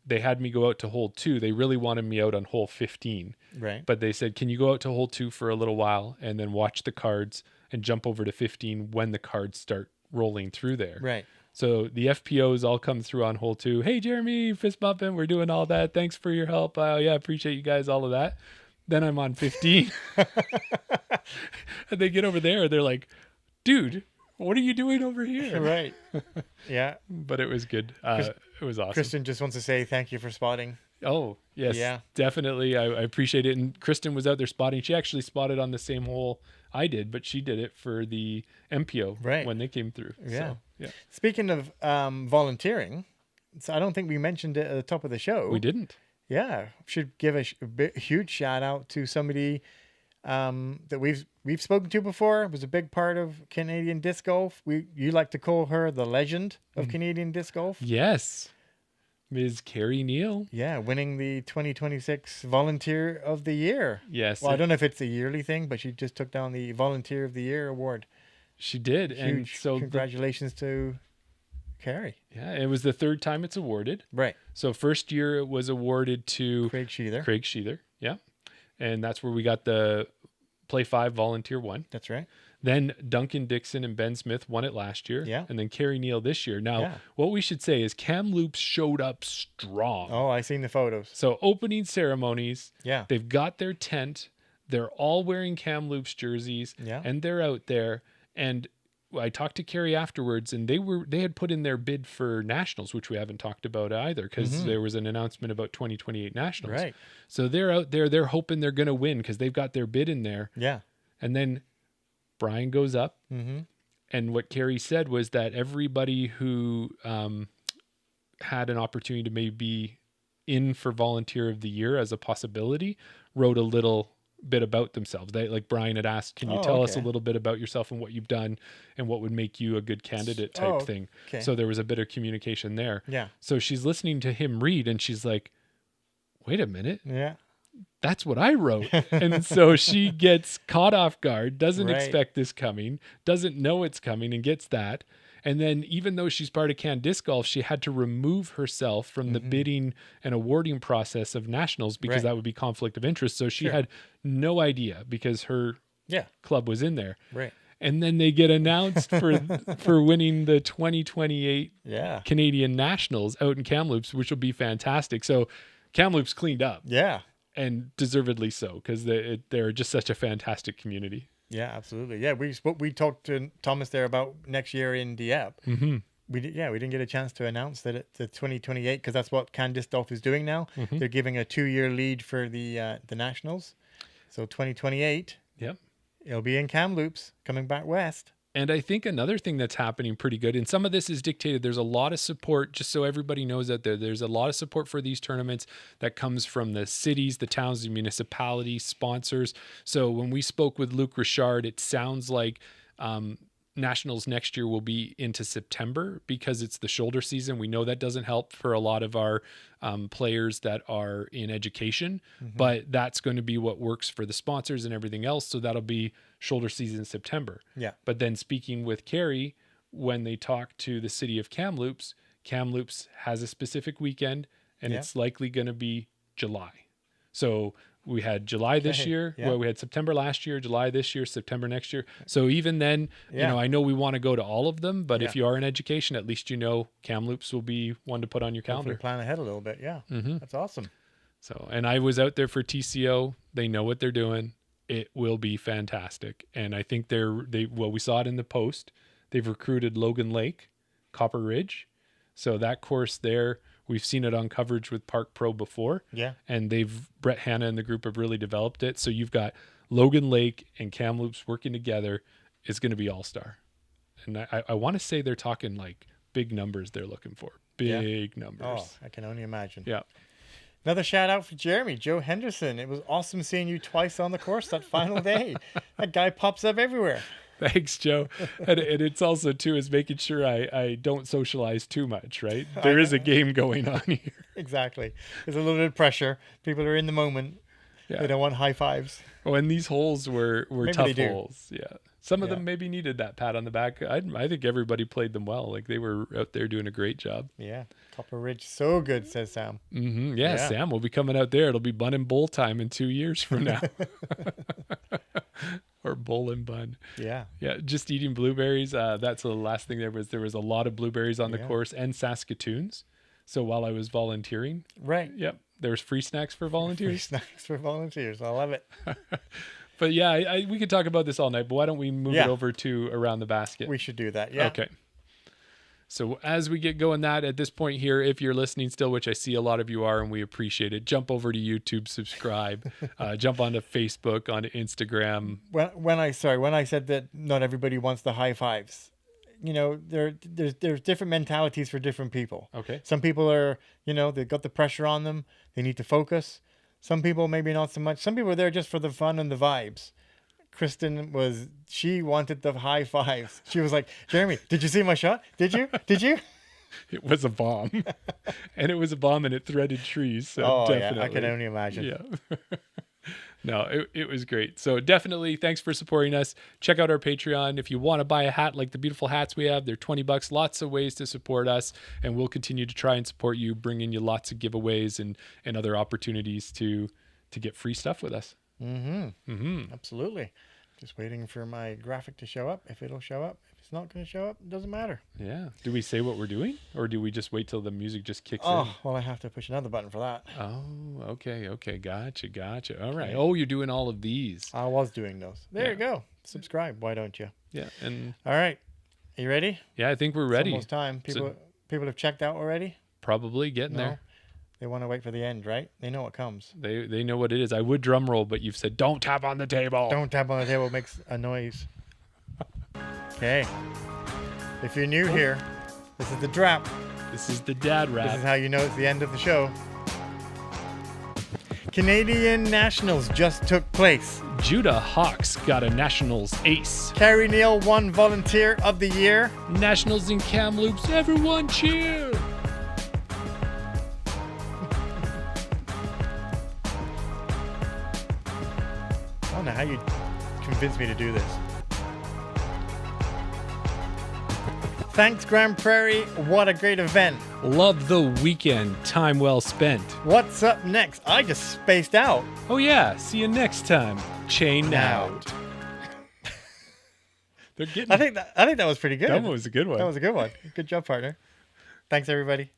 they had me go out to hole 2. They really wanted me out on hole 15. Right. But they said, can you go out to hole 2 for a little while and then watch the cards and jump over to 15 when the cards start rolling through there. Right. So the FPOs all come through on hole 2. Hey, Jeremy, fist bumping. We're doing all that. Thanks for your help. Appreciate you guys, all of that. Then I'm on 15. And they get over there. They're like, dude, what are you doing over here? Right. Yeah. But it was good. It was awesome. Kristen just wants to say thank you for spotting. Oh, yes. Yeah. Definitely. I appreciate it. And Kristen was out there spotting. She actually spotted on the same hole I did, but she did it for the MPO when they came through. Yeah. So, yeah. Speaking of volunteering, so I don't think we mentioned it at the top of the show. We didn't. Yeah. Should give a huge shout out to somebody that we've spoken to before. It was a big part of Canadian disc golf. You like to call her the legend of Canadian disc golf. Yes. Ms. Carrie Neal. Yeah, winning the 2026 Volunteer of the Year. Yes. Well, I don't know if it's a yearly thing, but she just took down the Volunteer of the Year award. She did. Huge. And so congratulations to Carrie. Yeah, it was the third time it's awarded. Right. So first year it was awarded to Craig Sheether. Yeah. And that's where we got the Play 5 Volunteer 1. That's right. Then Duncan Dixon and Ben Smith won it last year. Yeah. And then Kerry Neal this year. Now, what we should say is Kamloops showed up strong. Oh, I seen the photos. So opening ceremonies. Yeah. They've got their tent. They're all wearing Kamloops jerseys. Yeah. And they're out there. And I talked to Kerry afterwards, and they had put in their bid for nationals, which we haven't talked about either, because there was an announcement about 2028 nationals. Right. So they're out there. They're hoping they're going to win because they've got their bid in there. Yeah. And then Brian goes up, and what Kerry said was that everybody who had an opportunity to maybe be in for Volunteer of the Year as a possibility wrote a little bit about themselves. They, like Brian had asked, can you tell us a little bit about yourself and what you've done and what would make you a good candidate type thing. Okay. So there was a bit of communication there. Yeah. So she's listening to him read, and she's like, wait a minute. Yeah. That's what I wrote. And so she gets caught off guard, doesn't expect this coming, doesn't know it's coming, and gets that. And then even though she's part of Can Disc Golf, she had to remove herself from the bidding and awarding process of nationals because that would be conflict of interest. So she had no idea because her club was in there. Right. And then they get announced for winning the 2028 Canadian Nationals out in Kamloops, which will be fantastic. So Kamloops cleaned up. Yeah. And deservedly so, because they're just such a fantastic community. Yeah, absolutely. Yeah, we talked to Thomas there about next year in Dieppe. We didn't get a chance to announce that it's the 2028 because that's what Can Disc Golf is doing now. They're giving a 2-year lead for the nationals. So 2028. Yep. It'll be in Kamloops, coming back west. And I think another thing that's happening pretty good, and some of this is dictated, there's a lot of support, just so everybody knows out there's a lot of support for these tournaments that comes from the cities, the towns, the municipalities, sponsors. So when we spoke with Luc Richard, it sounds like nationals next year will be into September because it's the shoulder season. We know that doesn't help for a lot of our players that are in education, but that's going to be what works for the sponsors and everything else. So that'll be shoulder season in September. Yeah. But then speaking with Kerry, when they talk to the city of Kamloops, Kamloops has a specific weekend and it's likely going to be July. So we had July this year. Yeah. Well, we had September last year, July this year, September next year. So even then, you know, I know we want to go to all of them, but if you are in education, at least you know Kamloops will be one to put on your calendar. Hopefully plan ahead a little bit. Yeah. That's awesome. So, and I was out there for TCO. They know what they're doing. It will be fantastic. And I think we saw it in the post. They've recruited Logan Lake, Copper Ridge. So that course there, we've seen it on coverage with Park Pro before. Yeah. And Brett Hanna and the group have really developed it. So you've got Logan Lake and Kamloops working together. It's going to be all-star. And I want to say they're talking like big numbers they're looking for. Big numbers. Oh, I can only imagine. Yeah. Another shout out for Jeremy, Joe Henderson. It was awesome seeing you twice on the course that final day. That guy pops up everywhere. Thanks, Joe. And it's also, too, is making sure I don't socialize too much, right? There is a game going on here. Exactly. There's a little bit of pressure. People are in the moment. Yeah. They don't want high fives. Oh, and these holes were tough holes. Yeah. Some of them maybe needed that pat on the back. I think everybody played them well. Like they were out there doing a great job. Yeah. Copper Ridge, so good, says Sam. Mm-hmm. Yeah, Sam will be coming out there. It'll be bun and bowl time in 2 years from now. Or bowl and bun. Yeah. Yeah. Just eating blueberries. That's the last thing there was a lot of blueberries on the course and Saskatoons. So while I was volunteering. Right. Yep. There was free snacks for volunteers. Free snacks for volunteers. I love it. But yeah, we could talk about this all night, but why don't we move it over to Around the Basket? We should do that. Yeah. Okay. So as we get going at this point here, if you're listening still, which I see a lot of you are, and we appreciate it, jump over to YouTube, subscribe, jump onto Facebook, onto Instagram. When I said that not everybody wants the high fives, you know, there's different mentalities for different people. Okay. Some people are, you know, they've got the pressure on them. They need to focus. Some people maybe not so much. Some people are there just for the fun and the vibes. Kristen she wanted the high fives. She was like, Jeremy, did you see my shot? Did you? It was a bomb. And it was a bomb and it threaded trees. So definitely. Yeah, I can only imagine. Yeah. No, it was great. So definitely thanks for supporting us. Check out our Patreon. If you want to buy a hat like the beautiful hats we have, they're $20. Lots of ways to support us. And we'll continue to try and support you, bringing you lots of giveaways and other opportunities to get free stuff with us. Mm-hmm. Mm-hmm. Absolutely. Just waiting for my graphic to show up. If it'll show up. If it's not going to show up, it doesn't matter. Yeah. Do we say what we're doing? Or do we just wait till the music just kicks in? Oh, well, I have to push another button for that. Oh, okay. Gotcha. All right. Oh, you're doing all of these. I was doing those. There you go. Subscribe. Why don't you? Yeah. And all right. Are you ready? Yeah, I think we're ready. It's almost time. People have checked out already? Probably getting there. They want to wait for the end, right? They know what comes. They know what it is. I would drum roll, but you've said don't tap on the table. Don't tap on the table. It makes a noise. Okay. If you're new here, this is the drap. This is the dad rap. This is how you know it's the end of the show. Canadian Nationals just took place. Judah Hawks got a Nationals ace. Carrie Neal won Volunteer of the Year. Nationals in Kamloops, everyone cheer! I don't know how you convinced me to do this. Thanks, Grande Prairie. What a great event. Love the weekend. Time well spent. What's up next? I just spaced out. Oh, yeah. See you next time. Chain out. I think that was pretty good. That was a good one. That was a good one. Good job, partner. Thanks, everybody.